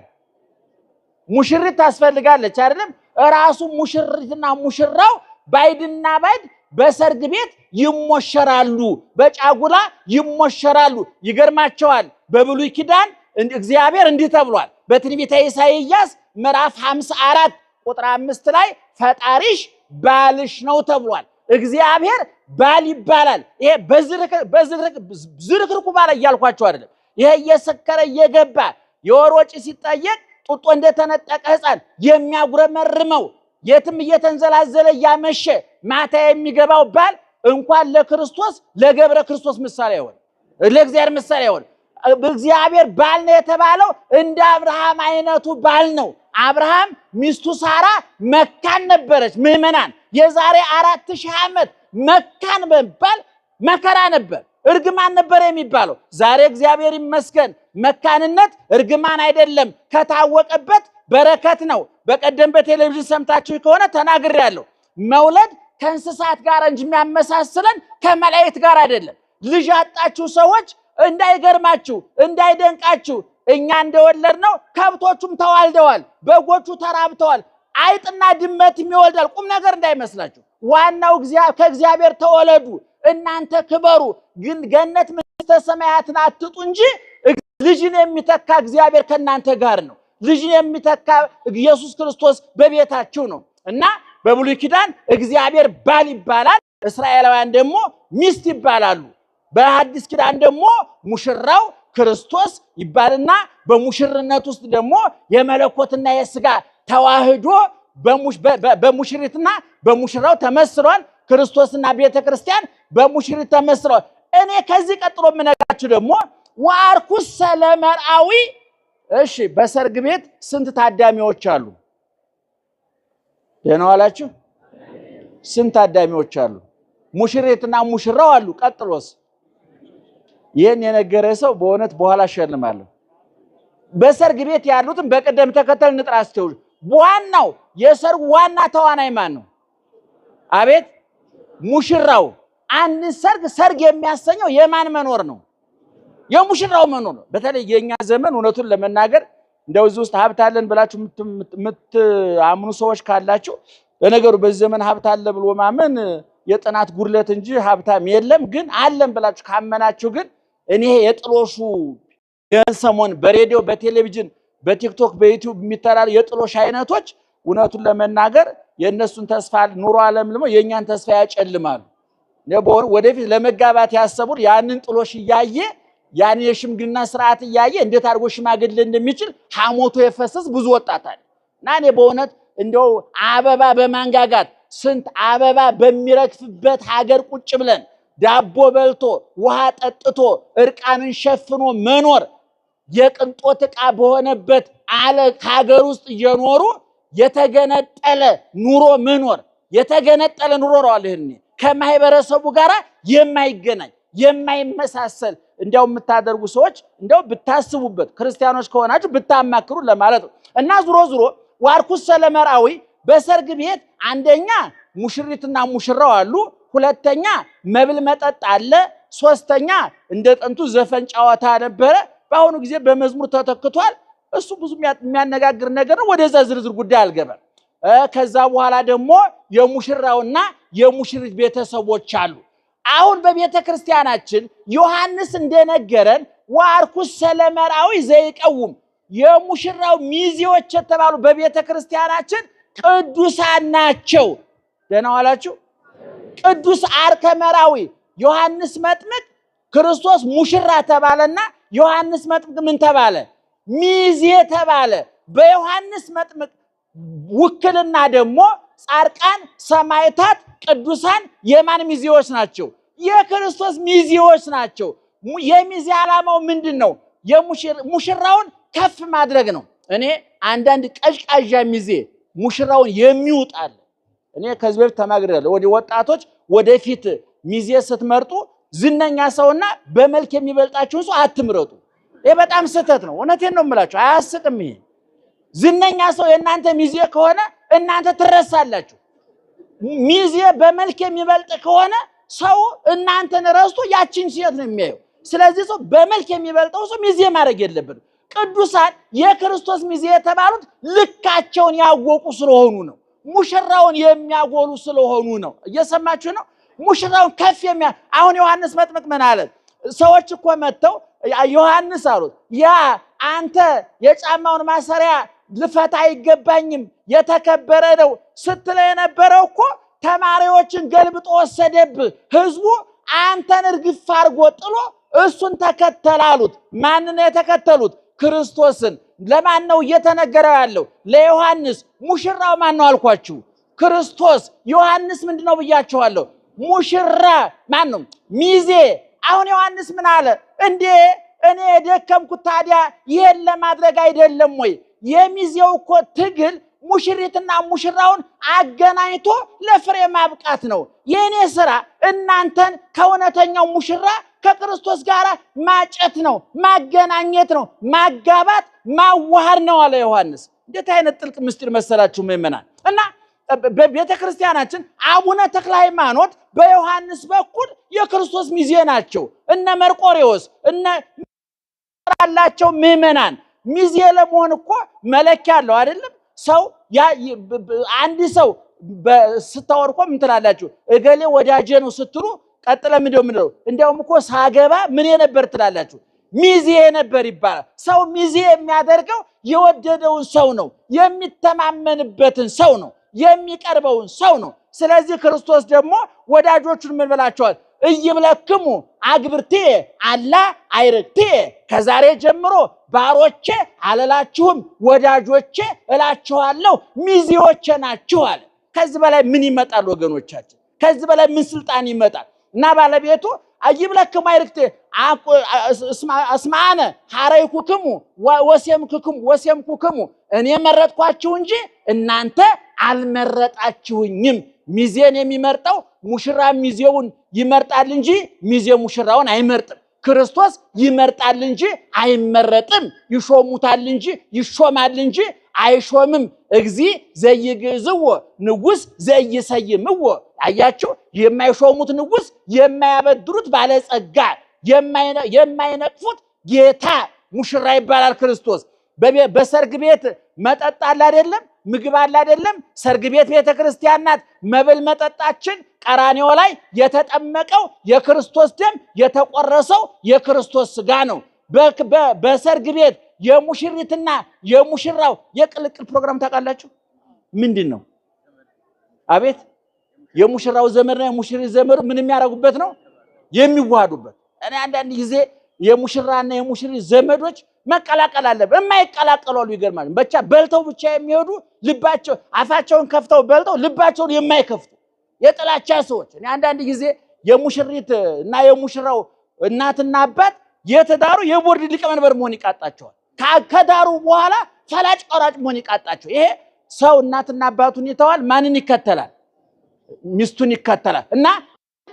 ሙሽሪት ታስፈልጋለች አይደለም? ራሱ ሙሽሪትና ሙሽራው ባይድና ባይድ በሰርግ ቤት ይሞሸራሉ፣ በጫጉላ ይሞሸራሉ። ይገርማቸዋል። በብሉይ ኪዳን እግዚአብሔር እንዲህ ተብሏል። በትንቢተ ኢሳይያስ ምዕራፍ 54 ቁጥር 5 ላይ ፈጣሪሽ ባልሽ ነው ተብሏል። እግዚአብሔር ባል ይባላል። ይሄ በዝርክርኩ ባል እያልኳቸው አይደለም። ይሄ እየሰከረ እየገባ የወር ወጪ ሲጠየቅ ጡጦ እንደተነጠቀ ሕፃን የሚያጉረመርመው የትም እየተንዘላዘለ እያመሸ ማታ የሚገባው ባል እንኳን ለክርስቶስ ለገብረ ክርስቶስ ምሳሌ ይሆን፣ ለእግዚአብሔር ምሳሌ ይሆን። እግዚአብሔር ባል ነው የተባለው እንደ አብርሃም አይነቱ ባል ነው። አብርሃም ሚስቱ ሳራ መካን ነበረች። ምዕመናን የዛሬ 4000 ዓመት መካን በመባል መከራ ነበር፣ እርግማን ነበር የሚባለው። ዛሬ እግዚአብሔር ይመስገን መካንነት እርግማን አይደለም፣ ከታወቀበት በረከት ነው። በቀደም በቴሌቪዥን ሰምታችሁ ከሆነ ተናግሬያለሁ። መውለድ ከእንስሳት ጋር እንጂ የሚያመሳስለን ከመላእክት ጋር አይደለም። ልጅ ያጣችሁ ሰዎች እንዳይገርማችሁ እንዳይደንቃችሁ፣ እኛ እንደወለድ ነው ከብቶቹም ተዋልደዋል፣ በጎቹ ተራብተዋል፣ አይጥና ድመትም ይወልዳል። ቁም ነገር እንዳይመስላችሁ። ዋናው ከእግዚአብሔር ተወለዱ፣ እናንተ ክበሩ፣ ግን ገነት መንግሥተ ሰማያትን አትጡ እንጂ ልጅን የሚተካ እግዚአብሔር ከእናንተ ጋር ነው። ልጅን የሚተካ ኢየሱስ ክርስቶስ በቤታችሁ ነው። እና በብሉይ ኪዳን እግዚአብሔር ባል ይባላል፣ እስራኤላውያን ደግሞ ሚስት ይባላሉ። በሐዲስ ኪዳን ደግሞ ሙሽራው ክርስቶስ ይባልና በሙሽርነት ውስጥ ደግሞ የመለኮትና የሥጋ ተዋህዶ በሙሽሪትና በሙሽራው ተመስሏል። ክርስቶስና ቤተክርስቲያን በሙሽሪት ተመስሏል። እኔ ከዚህ ቀጥሎ የምነግራችሁ ደግሞ ወአርኩሰ ለመርአዊ። እሺ፣ በሰርግ ቤት ስንት ታዳሚዎች አሉ? ደህና ዋላችሁ? ስንት ታዳሚዎች አሉ? ሙሽሪትና ሙሽራው አሉ። ቀጥሎስ? ይሄን የነገረ ሰው በእውነት በኋላ ሸልማለሁ። በሰርግ ቤት ያሉትን በቀደም ተከተል እንጥራስቸው። ዋናው የሰርግ ዋና ተዋናይ ማን ነው? አቤት ሙሽራው። አንድ ሰርግ የሚያሰኘው የማን መኖር ነው? የሙሽራው መኖር ነው። በተለይ የኛ ዘመን እውነቱን ለመናገር እንደው እዚህ ውስጥ ሀብት አለን ብላችሁ የምትአምኑ ሰዎች ካላችሁ፣ ለነገሩ በዚህ ዘመን ሀብት አለ ብሎ ማመን የጥናት ጉድለት እንጂ ሀብታም የለም። ግን አለን ብላችሁ ካመናችሁ ግን እኔ የጥሎሹ የሰሞን በሬዲዮ በቴሌቪዥን በቲክቶክ በዩቲዩብ የሚተላሉ የጥሎሽ አይነቶች እውነቱን ለመናገር የእነሱን ተስፋ ኑሮ አለምልመው የእኛን ተስፋ ያጨልማሉ። ወደፊት ለመጋባት ያሰቡት ያንን ጥሎሽ እያየ ያን የሽምግልና ስርዓት እያየ እንዴት አድርጎ ሽማግሌ እንደሚችል ሐሞቱ የፈሰስ ብዙ ወጣት አለ። እና እኔ በእውነት እንደው አበባ በማንጋጋት ስንት አበባ በሚረግፍበት ሀገር ቁጭ ብለን ዳቦ በልቶ ውሃ ጠጥቶ እርቃንን ሸፍኖ መኖር የቅንጦት ዕቃ በሆነበት ሀገር ውስጥ እየኖሩ የተገነጠለ ኑሮ መኖር የተገነጠለ ኑሮ ነው አለ። ከማህበረሰቡ ጋር የማይገናኝ የማይመሳሰል እንደው የምታደርጉ ሰዎች እንደው ብታስቡበት፣ ክርስቲያኖች ከሆናችሁ ብታማክሩ ለማለት ነው። እና ዙሮ ወአርኩሰ ለመርአዊ በሰርግ ቤት አንደኛ ሙሽሪትና ሙሽራው አሉ፣ ሁለተኛ መብል መጠጥ አለ፣ ሶስተኛ እንደ ጥንቱ ዘፈን ጨዋታ ነበረ። በአሁኑ ጊዜ በመዝሙር ተተክቷል። እሱ ብዙ የሚያነጋግር ነገር ነው። ወደዛ ዝርዝር ጉዳይ አልገባም። ከዛ በኋላ ደግሞ የሙሽራውና የሙሽሪት ቤተሰቦች አሉ። አሁን በቤተ ክርስቲያናችን ዮሐንስ እንደነገረን ወአርኩሰ ለመርአዊ ዘይቀውም የሙሽራው ሚዜዎች የተባሉ በቤተ ክርስቲያናችን ቅዱሳን ናቸው። ደህና ዋላችሁ? ቅዱስ አርከ መርአዊ ዮሐንስ መጥምቅ ክርስቶስ ሙሽራ ተባለና ዮሐንስ መጥምቅ ምን ተባለ? ሚዜ ተባለ። በዮሐንስ መጥምቅ ውክልና ደግሞ ጻድቃን፣ ሰማዕታት፣ ቅዱሳን የማን ሚዜዎች ናቸው? የክርስቶስ ሚዜዎች ናቸው። የሚዜ ዓላማው ምንድነው? ሙሽራውን ከፍ ማድረግ ነው። እኔ አንዳንድ ቀዥቃዣ ሚዜ ሙሽራውን የሚውጣል እኔ ከዚህ በፊት ተናግሬያለሁ። ወጣቶች ወደፊት ሚዜ ስትመርጡ ዝነኛ ሰውና በመልክ የሚበልጣችሁን ሰው አትምረጡ። ይሄ በጣም ስህተት ነው። እውነቴን ነው የምላችሁ። አያስቅም። ይሄ ዝነኛ ሰው የእናንተ ሚዜ ከሆነ እናንተ ትረሳላችሁ። ሚዜ በመልክ የሚበልጥ ከሆነ ሰው እናንተን ረስቶ ያቺን ሴት ነው የሚያየው። ስለዚህ ሰው በመልክ የሚበልጠው ሰው ሚዜ ማድረግ የለበትም። ቅዱሳን የክርስቶስ ሚዜ የተባሉት ልካቸውን ያወቁ ስለሆኑ ነው። ሙሽራውን የሚያጎሉ ስለሆኑ ነው። እየሰማችሁ ነው? ሙሽራውን ከፍ አሁን ዮሐንስ መጥምቅ ምን አለ? ሰዎች እኮ መተው ዮሐንስ አሉት፣ ያ አንተ የጫማውን ማሰሪያ ልፈታ አይገባኝም የተከበረ ነው ስትል የነበረው እኮ ተማሪዎችን ገልብጦ ወሰደብህ። ህዝቡ አንተን እርግፍ አድርጎ ጥሎ እሱን ተከተላሉት። ማንን የተከተሉት? ክርስቶስን። ለማን ነው እየተነገረ ያለው? ለዮሐንስ። ሙሽራው ማን ነው አልኳችሁ? ክርስቶስ። ዮሐንስ ምንድነው ብያችኋለሁ? ሙሽራ ማን ነው? ሚዜ። አሁን ዮሐንስ ምን አለ? እንዴ እኔ የደከምኩት ታዲያ ይሄን ለማድረግ አይደለም ወይ? የሚዜው እኮ ትግል ሙሽሪትና ሙሽራውን አገናኝቶ ለፍሬ ማብቃት ነው። የኔ ስራ እናንተን ከእውነተኛው ሙሽራ ከክርስቶስ ጋር ማጨት ነው፣ ማገናኘት ነው፣ ማጋባት ማዋሃድ ነው አለ ዮሐንስ። እንዴት አይነት ጥልቅ ምስጢር መሰላችሁ ምእመናን! እና በቤተ ክርስቲያናችን አቡነ ተክለ ሃይማኖት በዮሐንስ በኩል የክርስቶስ ሚዜ ናቸው። እነ መርቆሬዎስ እነ አላቸው ምእመናን። ሚዜ ለመሆን እኮ መለኪያ አለው አይደለም? ሰው አንድ ሰው ስታወርቆ ምን ትላላችሁ? እገሌ ወዳጄ ነው ስትሉ ቀጥለ ምንድነው? እንዲያውም እኮ ሳገባ ምን ነበር ትላላችሁ? ሚዜ ነበር ይባላል። ሰው ሚዜ የሚያደርገው የወደደውን ሰው ነው፣ የሚተማመንበትን ሰው ነው፣ የሚቀርበውን ሰው ነው። ስለዚህ ክርስቶስ ደግሞ ወዳጆቹን ምን ብላቸዋል? እይብለክሙ አግብርቴ አላ አይርክቴ፣ ከዛሬ ጀምሮ ባሮቼ አልላችሁም ወዳጆቼ እላችኋለሁ፣ ሚዜዎቼ ናችሁ አለ። ከዚህ በላይ ምን ይመጣል ወገኖቻችን? ከዚህ በላይ ምን ስልጣን ይመጣል? እና ባለቤቱ አይብለክሙ አይርክቴ እስማነ ሐረይኩክሙ ወሰምኩክሙ፣ እኔ መረጥኳችሁ እንጂ እናንተ አልመረጣችሁኝም። ሚዜን የሚመርጠው ሙሽራ ሚዜውን ይመርጣል እንጂ ሚዜ ሙሽራውን አይመርጥም። ክርስቶስ ይመርጣል እንጂ አይመረጥም። ይሾሙታል እንጂ ይሾማል እንጂ አይሾምም። እግዚ ዘይግዝዎ ንጉስ ዘይሰይምዎ። አያችሁ፣ የማይሾሙት ንጉስ፣ የማያበድሩት ባለጸጋ፣ የማይነቅፉት ጌታ ሙሽራ ይባላል ክርስቶስ። በሰርግ ቤት መጠጥ አለ አይደለም? ምግብ አለ አይደለም? ሰርግ ቤት ቤተክርስቲያን ናት። መብል መጠጣችን ቀራንዮ ላይ የተጠመቀው የክርስቶስ ደም የተቆረሰው የክርስቶስ ስጋ ነው። በሰርግ ቤት የሙሽሪትና የሙሽራው የቅልቅል ፕሮግራም ታውቃላችሁ? ምንድን ነው? አቤት! የሙሽራው ዘመድና የሙሽሪት ዘመዱ ምን የሚያደርጉበት ነው? የሚዋሃዱበት። እኔ አንዳንድ ጊዜ የሙሽራና የሙሽሪት ዘመዶች መቀላቀል አለበት። የማይቀላቀሉ አሉ። ይገርማል። ብቻ በልተው ብቻ የሚሄዱ ልባቸው አፋቸውን ከፍተው በልተው ልባቸውን የማይከፍቱ የጥላቻ ሰዎች። እኔ አንዳንድ ጊዜ የሙሽሪት እና የሙሽራው እናትና አባት የተዳሩ የቦርድ ሊቀመንበር መሆን ይቃጣቸዋል። ከዳሩ በኋላ ፈላጭ ቆራጭ መሆን ይቃጣቸው። ይሄ ሰው እናትና አባቱን ይተዋል፣ ማንን ይከተላል? ሚስቱን ይከተላል። እና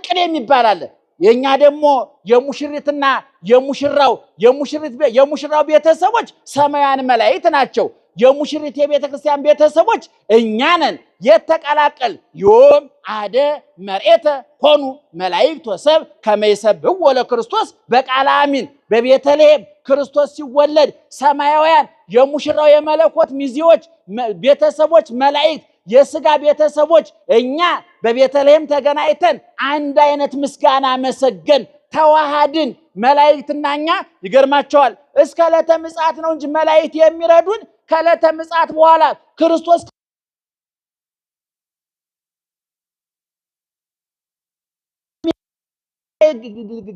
ቅኔም ይባላል። የኛ ደግሞ የሙሽሪትና የሙሽራው ቤተሰቦች ሰማያን መላእክት ናቸው። የሙሽሪት የቤተክርስቲያን ቤተሰቦች እኛ ነን። የተቀላቀል ዮም አደ መርኤተ ኮኑ መላእክት ወሰብ ከመይሰብህ ለክርስቶስ በቃለ አሚን። በቤተልሔም ክርስቶስ ሲወለድ ሰማያውያን የሙሽራው የመለኮት ሚዜዎች ቤተሰቦች መላእክት የስጋ ቤተሰቦች እኛ በቤተልሔም ተገናኝተን አንድ አይነት ምስጋና መሰገን ተዋሃድን። መላእክትና እኛ ይገርማቸዋል። እስከ ዕለተ ምጽአት ነው እንጂ መላእክት የሚረዱን ከዕለተ ምጽአት በኋላ ክርስቶስ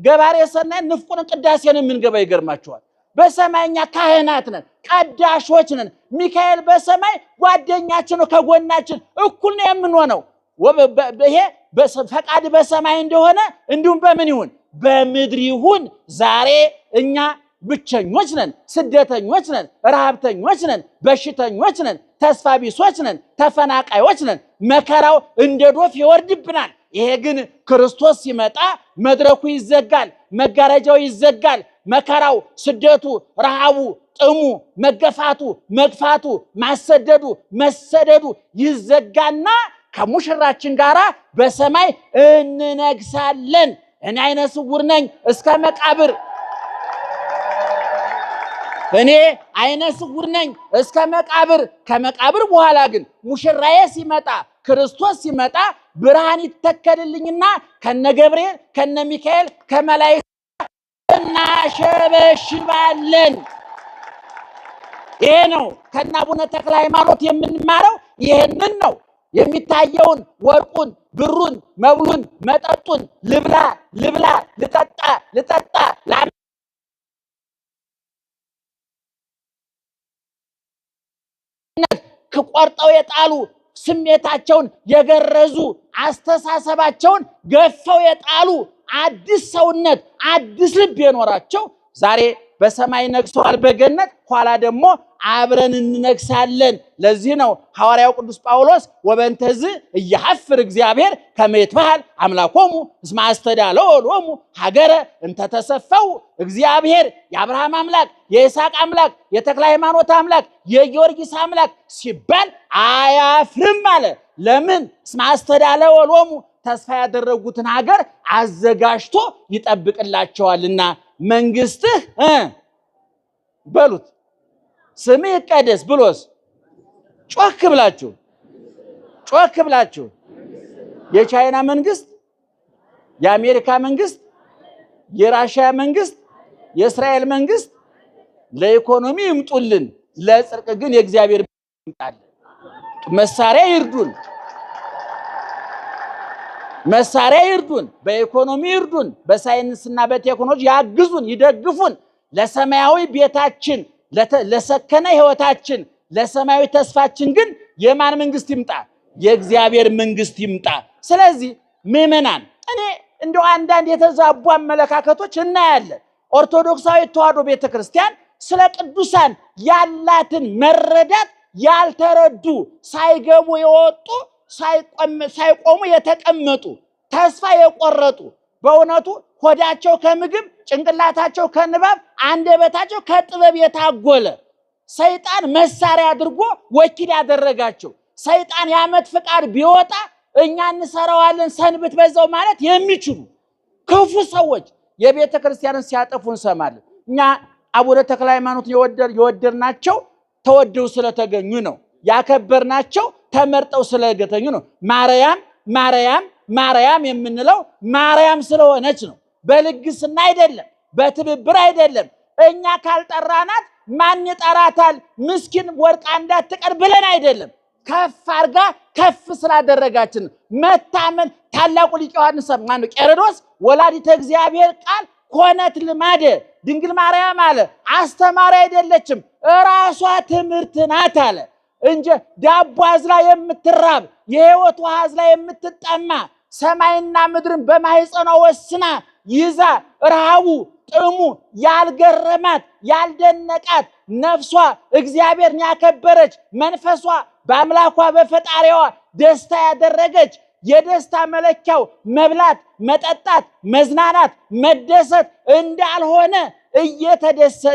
ገባሬ ሰናይ ንፍቁን ቅዳሴን የምንገባ ይገርማቸዋል። በሰማይኛ ካህናት ነን፣ ቀዳሾች ነን። ሚካኤል በሰማይ ጓደኛችን ነው፣ ከጎናችን እኩል ነው የምንሆነው። ይሄ ፈቃድ በሰማይ እንደሆነ እንዲሁም በምን ይሁን በምድር ይሁን። ዛሬ እኛ ብቸኞች ነን፣ ስደተኞች ነን፣ ረሃብተኞች ነን፣ በሽተኞች ነን፣ ተስፋ ቢሶች ነን፣ ተፈናቃዮች ነን። መከራው እንደ ዶፍ ይወርድብናል። ይሄ ግን ክርስቶስ ሲመጣ መድረኩ ይዘጋል፣ መጋረጃው ይዘጋል። መከራው፣ ስደቱ፣ ረሃቡ፣ ጥሙ፣ መገፋቱ፣ መግፋቱ፣ ማሰደዱ፣ መሰደዱ ይዘጋና ከሙሽራችን ጋር በሰማይ እንነግሳለን። እኔ አይነ ስውር ነኝ እስከ መቃብር እኔ አይነ ስውር ነኝ እስከ መቃብር። ከመቃብር በኋላ ግን ሙሽራዬ ሲመጣ ክርስቶስ ሲመጣ ብርሃን ይተከልልኝና ከነ ገብርኤል ከነ ሚካኤል ከመላእክት እናሸበሽባለን። ይሄ ነው ከነ አቡነ ተክለ ሃይማኖት የምንማረው። ይሄንን ነው የሚታየውን ወርቁን፣ ብሩን፣ መብሉን፣ መጠጡን ልብላ ልብላ ልጠጣ ልጠጣ ቆርጠው የጣሉ ስሜታቸውን የገረዙ አስተሳሰባቸውን ገፈው የጣሉ አዲስ ሰውነት አዲስ ልብ የኖራቸው ዛሬ በሰማይ ነግሰዋል በገነት። ኋላ ደግሞ አብረን እንነግሳለን። ለዚህ ነው ሐዋርያው ቅዱስ ጳውሎስ ወበንተዝ እያሐፍር እግዚአብሔር ከመ ይትበሃል አምላኮሙ እስመ አስተዳለወ ሎሙ ሀገረ እንተ ተሰፈው። እግዚአብሔር የአብርሃም አምላክ የይስሐቅ አምላክ የተክለ ሃይማኖት አምላክ የጊዮርጊስ አምላክ ሲባል አያፍርም አለ። ለምን? እስመ አስተዳለወ ሎሙ ተስፋ ያደረጉትን ሀገር አዘጋጅቶ ይጠብቅላቸዋልና። መንግስትህ በሉት ስምህ ይቀደስ ብሎስ ጮክ ብላችሁ የቻይና መንግስት፣ የአሜሪካ መንግስት፣ የራሽያ መንግስት፣ የእስራኤል መንግስት ለኢኮኖሚ ይምጡልን፣ ለጽድቅ ግን የእግዚአብሔር ይምጣል። መሳሪያ ይርዱን፣ በኢኮኖሚ ይርዱን፣ በሳይንስና በቴክኖሎጂ ያግዙን፣ ይደግፉን። ለሰማያዊ ቤታችን፣ ለሰከነ ህይወታችን፣ ለሰማያዊ ተስፋችን ግን የማን መንግስት ይምጣ? የእግዚአብሔር መንግስት ይምጣ። ስለዚህ ምዕመናን እኔ እንደው አንዳንድ የተዛቡ አመለካከቶች እናያለን። ኦርቶዶክሳዊ ተዋሕዶ ቤተክርስቲያን ስለ ቅዱሳን ያላትን መረዳት ያልተረዱ፣ ሳይገቡ የወጡ፣ ሳይቆሙ የተቀመጡ፣ ተስፋ የቆረጡ፣ በእውነቱ ሆዳቸው ከምግብ ጭንቅላታቸው ከንባብ አንደበታቸው ከጥበብ የታጎለ ሰይጣን መሳሪያ አድርጎ ወኪል ያደረጋቸው፣ ሰይጣን የዓመት ፍቃድ ቢወጣ እኛ እንሰራዋለን ሰንብት በዛው ማለት የሚችሉ ክፉ ሰዎች የቤተ ክርስቲያንን ሲያጠፉ እንሰማለን። እኛ አቡነ ተክለ ሃይማኖት የወደድናቸው ተወደው ስለተገኙ ነው። ያከበርናቸው ተመርጠው ስለተገኙ ነው። ማርያም የምንለው ማርያም ስለሆነች ነው። በልግስና አይደለም፣ በትብብር አይደለም። እኛ ካልጠራናት ማን ይጠራታል? ምስኪን ወርቃ እንዳትቀር ብለን አይደለም። ከፍ አርጋ ከፍ ስላደረጋችን መታመን። ታላቁ ሊቅ ዮሐንስ ቄርሎስ ወላዲተ እግዚአብሔር ቃል ኮነት ልማደ ድንግል ማርያም አለ አስተማሪ አይደለችም፣ እራሷ ትምህርት ናት አለ እንጂ ዳቦ አዝላ የምትራብ የሕይወት ውሃ አዝላ የምትጠማ ሰማይና ምድርን በማህፀኗ ወስና ይዛ ረሃቡ ጥሙ ያልገረማት ያልደነቃት ነፍሷ እግዚአብሔርን ያከበረች መንፈሷ በአምላኳ በፈጣሪዋ ደስታ ያደረገች የደስታ መለኪያው መብላት፣ መጠጣት፣ መዝናናት፣ መደሰት እንዳልሆነ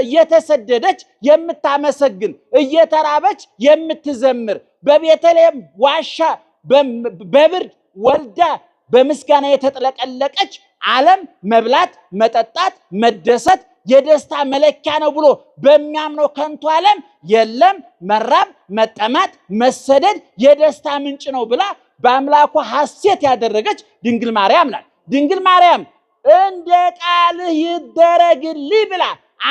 እየተሰደደች የምታመሰግን እየተራበች የምትዘምር በቤተልሔም ዋሻ በብርድ ወልዳ በምስጋና የተጥለቀለቀች ዓለም መብላት፣ መጠጣት፣ መደሰት የደስታ መለኪያ ነው ብሎ በሚያምነው ከንቱ ዓለም የለም መራብ፣ መጠማት፣ መሰደድ የደስታ ምንጭ ነው ብላ በአምላኳ ሐሴት ያደረገች ድንግል ማርያም ናት። ድንግል ማርያም እንደ ቃልህ ይደረግልኝ ብላ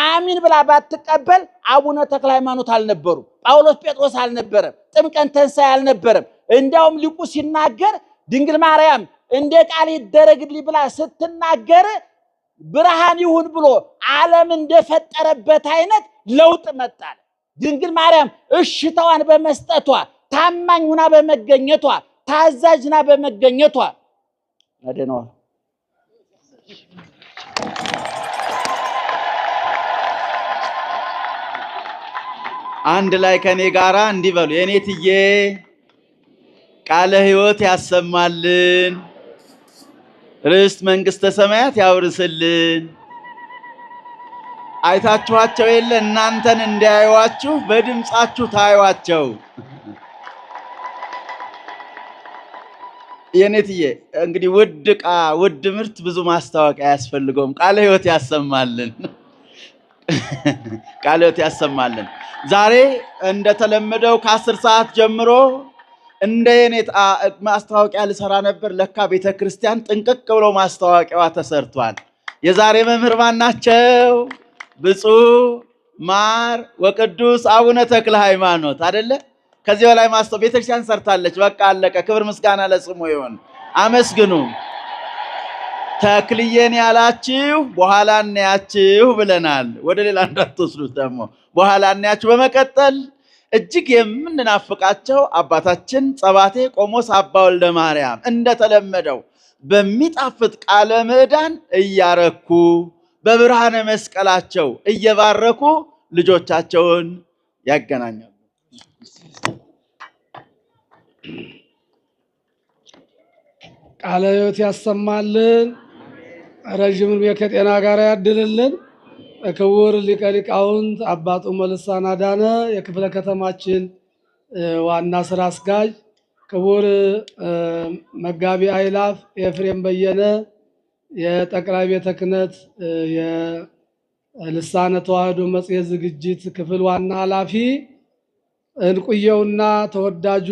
አሚን ብላ ባትቀበል አቡነ ተክለ ሃይማኖት አልነበሩም፣ ጳውሎስ ጴጥሮስ አልነበረም፣ ጥምቀት ተንሣኤ አልነበረም። እንዳውም ሊቁ ሲናገር ድንግል ማርያም እንደ ቃል ይደረግልኝ ብላ ስትናገር ብርሃን ይሁን ብሎ ዓለም እንደፈጠረበት አይነት ለውጥ መጣል። ድንግል ማርያም እሽታዋን በመስጠቷ ታማኝ ሆና በመገኘቷ ታዛዥና በመገኘቷ አደነዋል። አንድ ላይ ከኔ ጋራ እንዲህ በሉ። የኔትዬ ቃለ ሕይወት ያሰማልን፣ ርስት መንግስተ ሰማያት ያውርስልን። አይታችኋቸው የለ እናንተን እንዲያዩዋችሁ በድምጻችሁ ታዩዋቸው። የኔትዬ እንግዲህ ውድ ዕቃ ውድ ምርት ብዙ ማስታወቂያ አያስፈልገውም። ቃለ ሕይወት ያሰማልን፣ ቃለ ሕይወት ያሰማልን። ዛሬ እንደተለመደው ከ10 ሰዓት ጀምሮ እንደ የኔታ ማስታወቂያ ልሰራ ነበር። ለካ ቤተክርስቲያን ጥንቅቅ ብሎ ማስታወቂያዋ ተሰርቷል። የዛሬ መምህር ማን ናቸው? ብፁዕ ማር ወቅዱስ አቡነ ተክለ ሃይማኖት አይደለ? ከዚህ በላይ ቤተክርስቲያን ሰርታለች። በቃ አለቀ። ክብር ምስጋና ለስሙ ይሁን። አመስግኑ። ተክልዬን ያላችሁ በኋላ እናያችሁ ብለናል። ወደ ሌላ እንዳትወስዱት ደግሞ በኋላ እናያችሁ። በመቀጠል እጅግ የምንናፍቃቸው አባታችን ጸባቴ ቆሞስ አባ ወልደ ማርያም እንደተለመደው በሚጣፍጥ ቃለ ምዕዳን እያረኩ በብርሃነ መስቀላቸው እየባረኩ ልጆቻቸውን ያገናኛሉ። ቃለ ሕይወት ያሰማልን፣ ረጅም ዕድሜ ከጤና ጋር ያድልልን። ክቡር ሊቀ ሊቃውንት አባ ጡመ ልሳን አዳነ የክፍለ ከተማችን ዋና ስራ አስኪያጅ፣ ክቡር መጋቢ አእላፍ ኤፍሬም በየነ የጠቅላይ ቤተ ክህነት የልሳነ ተዋሕዶ መጽሔት ዝግጅት ክፍል ዋና ኃላፊ፣ እንቁየውና ተወዳጁ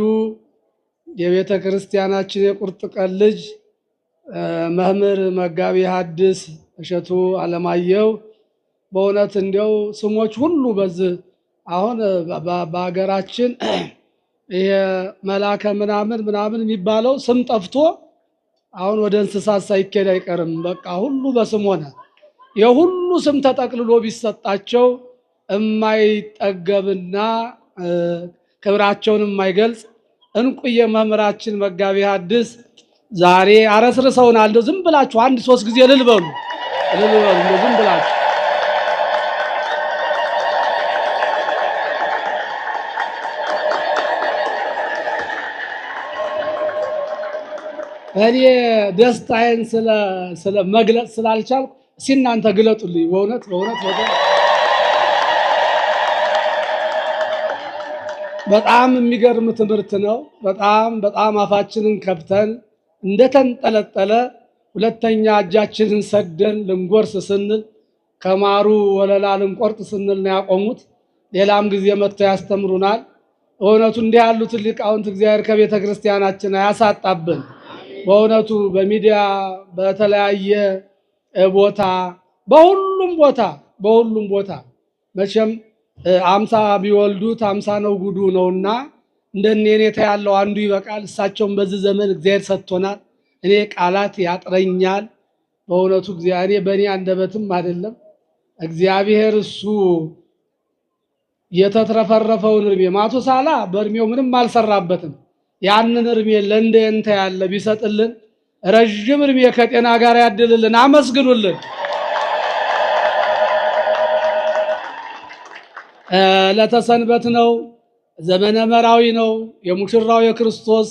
የቤተ ክርስቲያናችን የቁርጥ ቀን ልጅ መምህር መጋቢ ሐዲስ እሸቱ አለማየሁ፣ በእውነት እንዲያው ስሞች ሁሉ በዚህ አሁን በሀገራችን ይሄ መላከ ምናምን የሚባለው ስም ጠፍቶ አሁን ወደ እንስሳት ሳይኬድ አይቀርም። በቃ ሁሉ በስም ሆነ። የሁሉ ስም ተጠቅልሎ ቢሰጣቸው የማይጠገብና ክብራቸውን የማይገልጽ እንቁየ መምህራችን መጋቢ ሐዲስ ዛሬ አረስርሰውናል። እንደው ዝም ብላችሁ 1-3 ጊዜ እልል በሉ እንደው ዝም ብላችሁ። እኔ ደስታዬን ስለ መግለጽ ስላልቻልኩ እናንተ ግለጡልኝ። በእውነት በጣም የሚገርም ትምህርት ነው። በጣም አፋችንን ከፍተን እንደተንጠለጠለ ሁለተኛ እጃችንን ሰደን ልንጎርስ ስንል ከማሩ ወለላ ልንቆርጥ ስንል ነው ያቆሙት። ሌላም ጊዜ መጥተው ያስተምሩናል። በእውነቱ እንዲህ ያሉትን ሊቃውንት እግዚአብሔር ከቤተ ክርስቲያናችን አያሳጣብን። በእውነቱ በሚዲያ በተለያየ ቦታ በሁሉም ቦታ መቼም 50 ቢወልዱት 50 ነው ጉዱ ነውና እንደኔታ ያለው አንዱ ይበቃል። እሳቸውም በዚህ ዘመን እግዚአብሔር ሰጥቶናል። እኔ ቃላት ያጥረኛል በእውነቱ። እግዚአብሔር በእኔ አንደበትም አይደለም እግዚአብሔር እሱ የተትረፈረፈውን እርሜ ማቱሳላ በእርሜው ምንም አልሰራበትም። ያንን እርሜ ለእንደንተ ያለ ቢሰጥልን ረጅም እርሜ ከጤና ጋር ያድልልን። አመስግኑልን። ለተሰንበት ነው፣ ዘመነ መራዊ ነው። የሙሽራው የክርስቶስ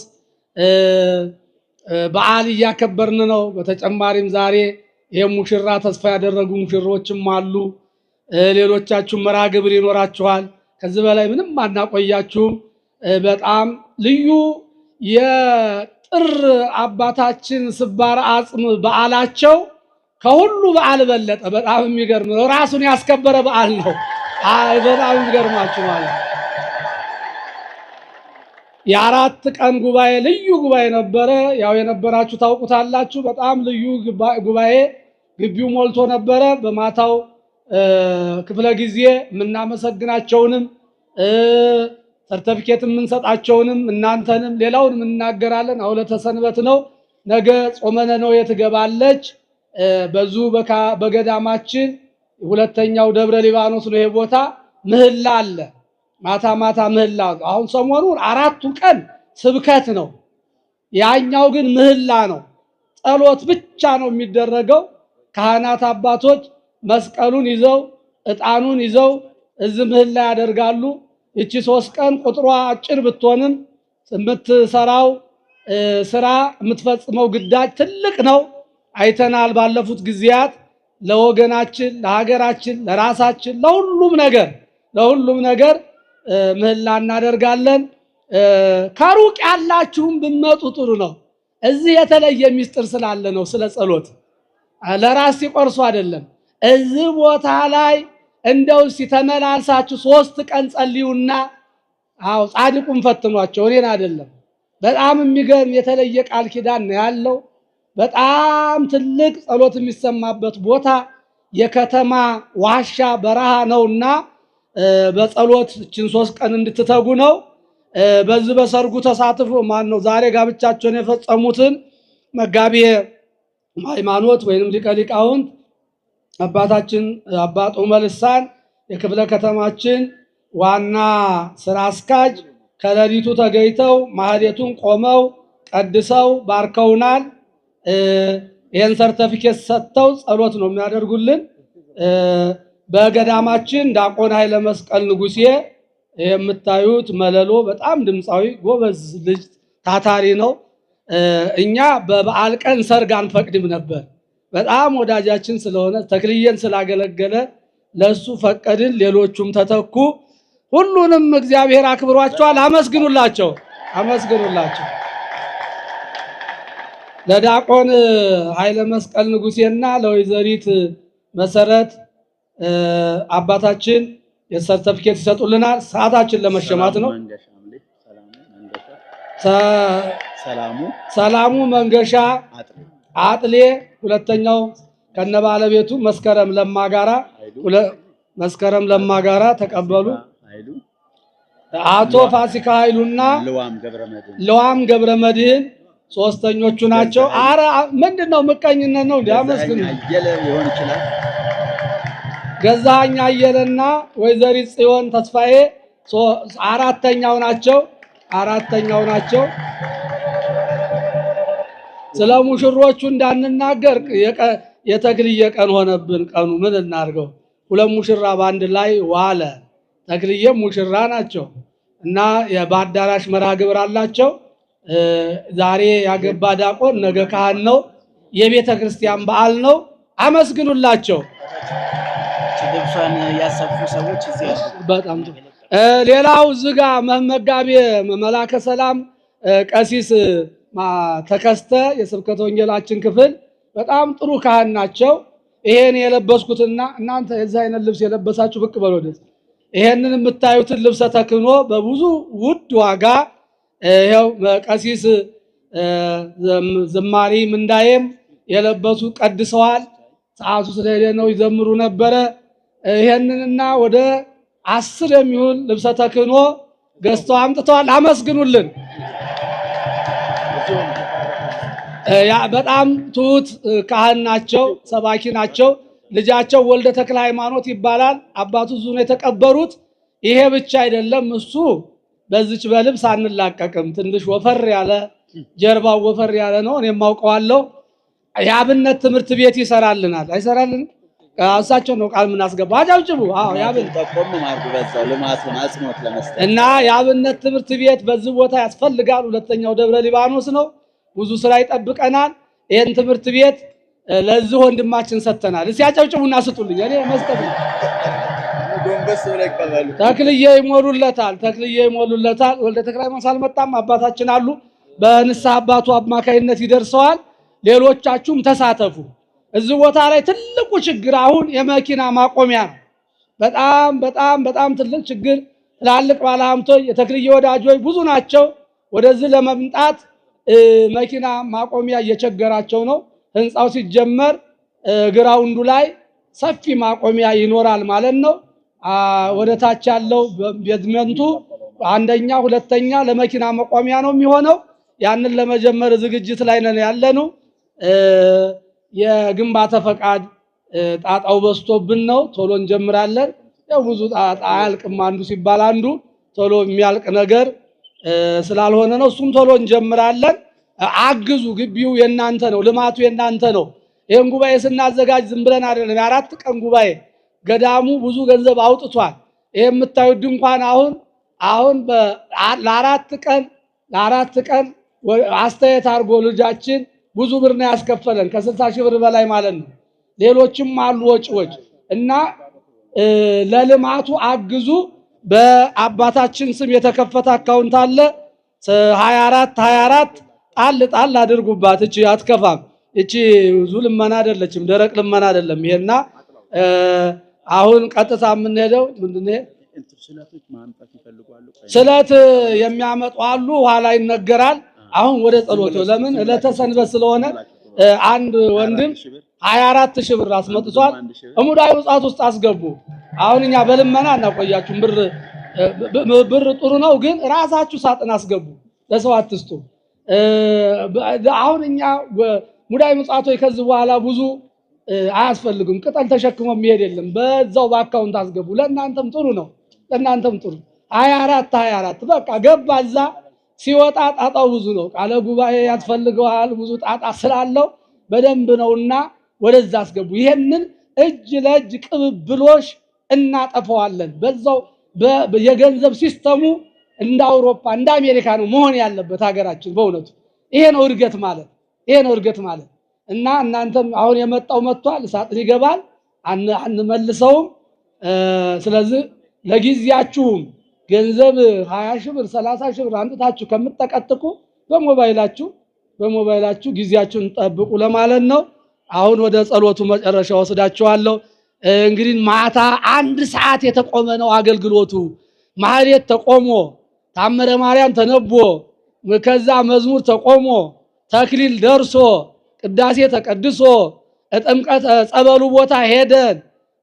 በዓል እያከበርን ነው። በተጨማሪም ዛሬ ይሄን ሙሽራ ተስፋ ያደረጉ ሙሽሮችም አሉ። ሌሎቻችሁም መርሃ ግብር ይኖራችኋል። ከዚህ በላይ ምንም አናቆያችሁም። በጣም ልዩ የጥር አባታችን ስባር አጽም በዓላቸው ከሁሉ በዓል በለጠ። በጣም የሚገርም ነው። ራሱን ያስከበረ በዓል ነው። በጣም የሚገርማችሁ ማለት የ4 ቀን ጉባኤ ልዩ ጉባኤ ነበረ። ያው የነበራችሁ ታውቁታላችሁ። በጣም ልዩ ጉባኤ፣ ግቢው ሞልቶ ነበረ። በማታው ክፍለ ጊዜ የምናመሰግናቸውንም ሰርተፊኬት የምንሰጣቸውንም እናንተንም ሌላውንም እናገራለን። አውለተ ሰንበት ነው። ነገ ጾመ ነነዌ ትገባለች። በዙ በገዳማችን ሁለተኛው ደብረ ሊባኖስ ነው። ይሄ ቦታ ምህላ አለ። ማታ ምህላ። አሁን ሰሞኑን 4ቱ ቀን ስብከት ነው። ያኛው ግን ምህላ ነው። ጸሎት ብቻ ነው የሚደረገው። ካህናት አባቶች መስቀሉን ይዘው ዕጣኑን ይዘው እዚህ ምህላ ያደርጋሉ። እቺ 3 ቀን ቁጥሯ አጭር ብትሆንም የምትሰራው ስራ የምትፈጽመው ግዳጅ ትልቅ ነው። አይተናል ባለፉት ጊዜያት ለወገናችን፣ ለሀገራችን፣ ለራሳችን፣ ለሁሉም ነገር ምህላ እናደርጋለን። ከሩቅ ያላችሁም ብትመጡ ጥሩ ነው። እዚህ የተለየ ሚስጥር ስላለ ነው። ስለ ጸሎት ለራስ ሲቆርሱ አይደለም። እዚህ ቦታ ላይ እንደው ሲተመላልሳችሁ 3 ቀን ጸልዩና ጻድቁን ፈትኗቸው፣ እኔን አይደለም። በጣም የሚገርም የተለየ ቃል ኪዳን ነው ያለው። በጣም ትልቅ ጸሎት የሚሰማበት ቦታ የከተማ ዋሻ በረሃ ነውና በጸሎት እችን 3 ቀን እንድትተጉ ነው። በዚህ በሰርጉ ተሳትፎ ነው ዛሬ ጋብቻቸውን የፈጸሙትን መጋቢ ሃይማኖት ወይንም ሊቀ ሊቃውንት አባታችን አባ ጦመ ልሳን የክፍለ ከተማችን ዋና ስራ አስኪያጅ ከሌሊቱ ተገኝተው ማህሌቱን ቆመው ቀድሰው ባርከውናል። ይህን ሰርተፊኬት ሰጥተው ጸሎት ነው የሚያደርጉልን። በገዳማችን ዲያቆን ኃይለ መስቀል ንጉሴ የምታዩት መለሎ በጣም ድምፃዊ ጎበዝ ልጅ ታታሪ ነው። እኛ በበዓል ቀን ሰርግ አንፈቅድም ነበር። በጣም ወዳጃችን ስለሆነ ተክልዬን ስላገለገለ ለሱ ፈቀድን። ሌሎቹም ተተኩ። ሁሉንም እግዚአብሔር አክብሯቸዋል። አመስግኑላቸው። ለዲያቆን ኃይለ መስቀል ንጉሴና ለወይዘሪት መሰረት አባታችን የሰርተፊኬት ይሰጡልናል። ሰዓታችን ለመሸማት ነው። ሰላሙ መንገሻ አጥሌ ሁለተኛው ከነባለቤቱ መስከረም ለማጋራ ተቀበሉ። አቶ ፋሲካ ኃይሉና ለዋም ገብረመድህን ሶስተኞቹ ናቸው። አረ ምንድነው ምቀኝነት ነው? ያመስግኑ። ገዛኸኝ አየለና ወይዘሪት ጽዮን ተስፋዬ አራተኛው ናቸው። ስለ ሙሽሮቹ እንዳንናገር የተክልየ ቀን ሆነብን። ቀኑ ምን እናርገው? 2 ሙሽራ ባንድ ላይ ዋለ። ተክልየ ሙሽራ ናቸው እና በአዳራሽ መርሃ ግብር አላቸው። ዛሬ ያገባ ዲያቆን ነገ ካህን ነው። የቤተ ክርስቲያን በዓል ነው። አመስግኑላቸው። ልብሷን ያሰፉ ሰዎች እዚህ በጣም ሌላው ዝጋ መጋቤ መላከ ሰላም ቀሲስ ተከስተ የስብከተ ወንጌላችን ክፍል በጣም ጥሩ ካህን ናቸው። ይሄን የለበስኩትና እናንተ የዛ አይነት ልብስ የለበሳችሁ ብቅ በሉ ወደዚህ። ይሄንን የምታዩትን ልብሰ ተክህኖ በብዙ ውድ ዋጋ ይሄው ቀሲስ ዝማሬ ምንዳዬም የለበሱ ቀድሰዋል። ሰዓቱ ስለሄደ ነው ይዘምሩ ነበረ። ይሄንንና ወደ 10 የሚሆን ልብሰ ተክህኖ ገዝተው አምጥተዋል። አመስግኑልን። በጣም ትሁት ካህን ናቸው፣ ሰባኪ ናቸው። ልጃቸው ወልደ ተክለ ሃይማኖት ይባላል። አባቱ እዙ ነው የተቀበሩት። ይሄ ብቻ አይደለም፣ እሱ በዚች በልብስ አንላቀቅም። ትንሽ ወፈር ያለ ጀርባው ወፈር ያለ ነው። እኔም አውቀዋለሁ። የአብነት ትምህርት ቤት ይሰራልናል። አይሰራልን? እሳቸው ነው ቃል የምናስገባው። አጨብጭቡ። አዎ እና የአብነት ትምህርት ቤት በዚህ ቦታ ያስፈልጋል። ሁለተኛው ደብረ ሊባኖስ ነው። ብዙ ስራ ይጠብቀናል። ይሄን ትምህርት ቤት ለዚህ ወንድማችን ሰጥተናል። እስኪ አጨብጭቡና ስጡልኝ። እኔ መስጠት ነው። ተክልዬ ይሞሉለታል። ወልደ ተክለ ሃይማኖት አልመጣም። አባታችን አሉ። በንስሐ አባቱ አማካይነት ይደርሰዋል። ሌሎቻችሁም ተሳተፉ። እዚህ ቦታ ላይ ትልቁ ችግር አሁን የመኪና ማቆሚያ ነው። በጣም ትልቅ ችግር። ትላልቅ ባለሀብቶች የተክልዬ ወዳጆች ብዙ ናቸው። ወደዚህ ለመምጣት መኪና ማቆሚያ እየቸገራቸው ነው። ህንፃው ሲጀመር ግራውንዱ ላይ ሰፊ ማቆሚያ ይኖራል ማለት ነው። ወደ ታች ያለው ቤዝመንቱ አንደኛ ሁለተኛ ለመኪና መቆሚያ ነው የሚሆነው። ያንን ለመጀመር ዝግጅት ላይ ነን ያለነው። የግንባታ ፈቃድ ጣጣው በስቶብን ነው። ቶሎ እንጀምራለን። ያው ብዙ ጣጣ አያልቅም። አንዱ ሲባል አንዱ ቶሎ የሚያልቅ ነገር ስላልሆነ ነው። እሱም ቶሎ እንጀምራለን። አግዙ። ግቢው የናንተ ነው፣ ልማቱ የናንተ ነው። ይሄን ጉባኤ ስናዘጋጅ ዝም ብለን አይደለም። የ4 ቀን ጉባኤ ገዳሙ ብዙ ገንዘብ አውጥቷል። ይሄ የምታዩት ድንኳን አሁን ለአራት ቀን አስተያየት አድርጎ ልጃችን ብዙ ብር ነው ያስከፈለን፣ ከ60 ሺህ ብር በላይ ማለት ነው። ሌሎችም አሉ ወጪዎች እና ለልማቱ አግዙ። በአባታችን ስም የተከፈተ አካውንት አለ 24 ጣል አድርጉባት። እቺ አትከፋም። እቺ ብዙ ልመና አይደለችም፣ ደረቅ ልመና አይደለም ይሄና አሁን ቀጥታ የምንሄደው ምንድነው? ስለት የሚያመጡ አሉ፣ ኋላ ይነገራል። አሁን ወደ ጸሎቱ ለምን ለተሰንበት ስለሆነ አንድ ወንድም 24 ሺህ ብር አስመጥቷል። ሙዳይ ውጣት ውስጥ አስገቡ። አሁን እኛ በልመና እናቆያችሁ። ብር ጥሩ ነው፣ ግን ራሳችሁ ሳጥን አስገቡ፣ ለሰው አትስጡ። አሁን እኛ ሙዳይ ውጣቶች ከዚህ በኋላ ብዙ አያስፈልግም። ቅጠል ተሸክሞ የሚሄድ የለም። በዛው በአካውንት አስገቡ። ለእናንተም ጥሩ ነው፣ ለእናንተም ጥሩ 24 በቃ ገባ። እዛ ሲወጣ ጣጣው ብዙ ነው። ቃለ ጉባኤ ያስፈልገዋል፣ ብዙ ጣጣ ስላለው በደንብ ነውና ወደዛ አስገቡ። ይሄንን እጅ ለእጅ ቅብብሎሽ እናጠፋዋለን። በዛው የገንዘብ ሲስተሙ እንደ አውሮፓ እንደ አሜሪካ ነው መሆን ያለበት ሀገራችን። በእውነቱ ይሄ ነው እድገት ማለት እና እናንተም አሁን የመጣው መጥቷል፣ ሳጥን ይገባል፣ አንመልሰውም። ስለዚህ ለጊዜያችሁም ገንዘብ 20 ሺህ ብር 30 ሺህ ብር አንጥታችሁ ከምትጠቀጥቁ በሞባይላችሁ ጊዜያችሁን ጠብቁ ለማለት ነው። አሁን ወደ ጸሎቱ መጨረሻ ወስዳችኋለሁ። እንግዲህ ማታ 1 ሰዓት የተቆመ ነው አገልግሎቱ። ማህሌት ተቆሞ፣ ታምረ ማርያም ተነቦ፣ ከዛ መዝሙር ተቆሞ፣ ተክሊል ደርሶ፣ ቅዳሴ ተቀድሶ፣ ጥምቀት ጸበሉ ቦታ ሄደን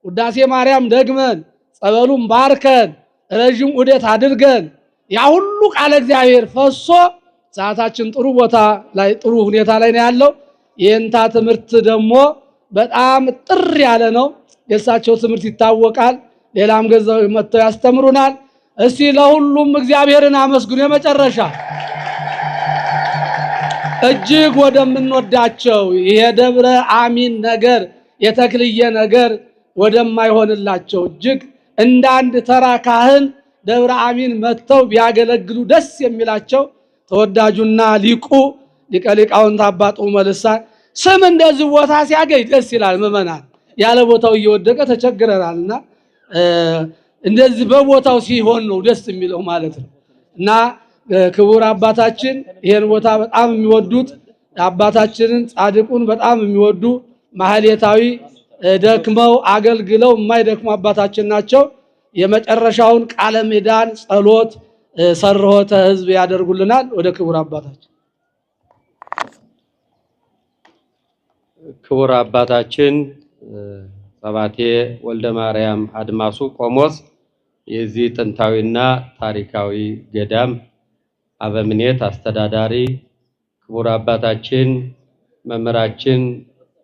ውዳሴ ማርያም ደግመን ጸበሉን ባርከን ረጅም ዑደት አድርገን ያ ሁሉ ቃለ እግዚአብሔር ፈሶ ሰዓታችን ጥሩ ቦታ ላይ ጥሩ ሁኔታ ላይ ነው ያለው። የእንታ ትምህርት ደግሞ በጣም ጥር ያለ ነው። የእሳቸው ትምህርት ይታወቃል። ሌላም ገዛው መጥተው ያስተምሩናል። እስቲ ለሁሉም እግዚአብሔርን አመስግኑ። የመጨረሻ እጅግ ወደምንወዳቸው የደብረ አሚን ነገር የተክልየ ነገር ወደማይሆንላቸው እጅግ እንደ አንድ ተራ ካህን ደብረ አሚን መጥተው ቢያገለግሉ ደስ የሚላቸው ተወዳጁና ሊቀ ሊቃውንት አባ ጡመ ልሳን ስም እንደዚህ ቦታ ሲያገኝ ደስ ይላል። ምእመናን ያለ ቦታው እየወደቀ ተቸግረናልና እንደዚህ በቦታው ሲሆን ነው ደስ የሚለው ማለት ነው። እና ክቡር አባታችን ይሄን ቦታ በጣም የሚወዱት አባታችንን ጻድቁን በጣም የሚወዱ ማህሌታዊ ደክመው አገልግለው የማይደክሙ አባታችን ናቸው። የመጨረሻውን ቃለ ምዕዳን ጸሎት ሰርሆተ ሕዝብ ያደርጉልናል። ወደ ክቡር አባታችን። ክቡር አባታችን ጸባቴ ወልደ ማርያም አድማሱ ቆሞስ የዚህ ጥንታዊና ታሪካዊ ገዳም አበምኔት አስተዳዳሪ፣ ክቡር አባታችን መምህራችን፣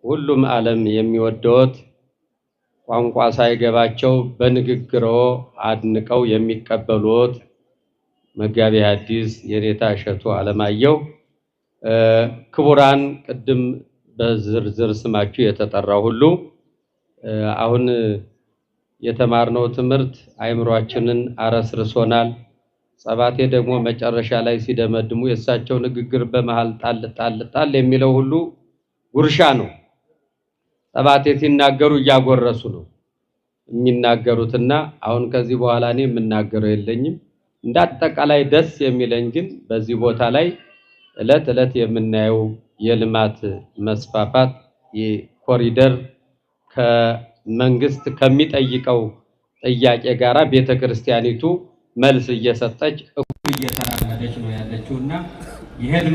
ሁሉም ዓለም የሚወደውት ቋንቋ ሳይገባቸው በንግግሮ አድንቀው የሚቀበሉት መጋቤ ሐዲስ የኔታ እሸቱ አለማየሁ፣ ክቡራን ቅድም በዝርዝር ስማችሁ የተጠራው ሁሉ አሁን የተማርነው ትምህርት አይምሯችንን አረስርሶናል። ጸባቴ ደግሞ መጨረሻ ላይ ሲደመድሙ የእሳቸው ንግግር በመሃል ጣል የሚለው ሁሉ ጉርሻ ነው። ጸባቴ ሲናገሩ እያጎረሱ ነው የሚናገሩትና አሁን ከዚህ በኋላ እኔ የምናገረው የለኝም። እንዳጠቃላይ ደስ የሚለኝ ግን በዚህ ቦታ ላይ ዕለት ዕለት የምናየው የልማት መስፋፋት የኮሪደር ከመንግስት ከሚጠይቀው ጥያቄ ጋራ ቤተክርስቲያኒቱ መልስ እየሰጠች እኩል እየተራመደች ነው ያለችውና ይሄን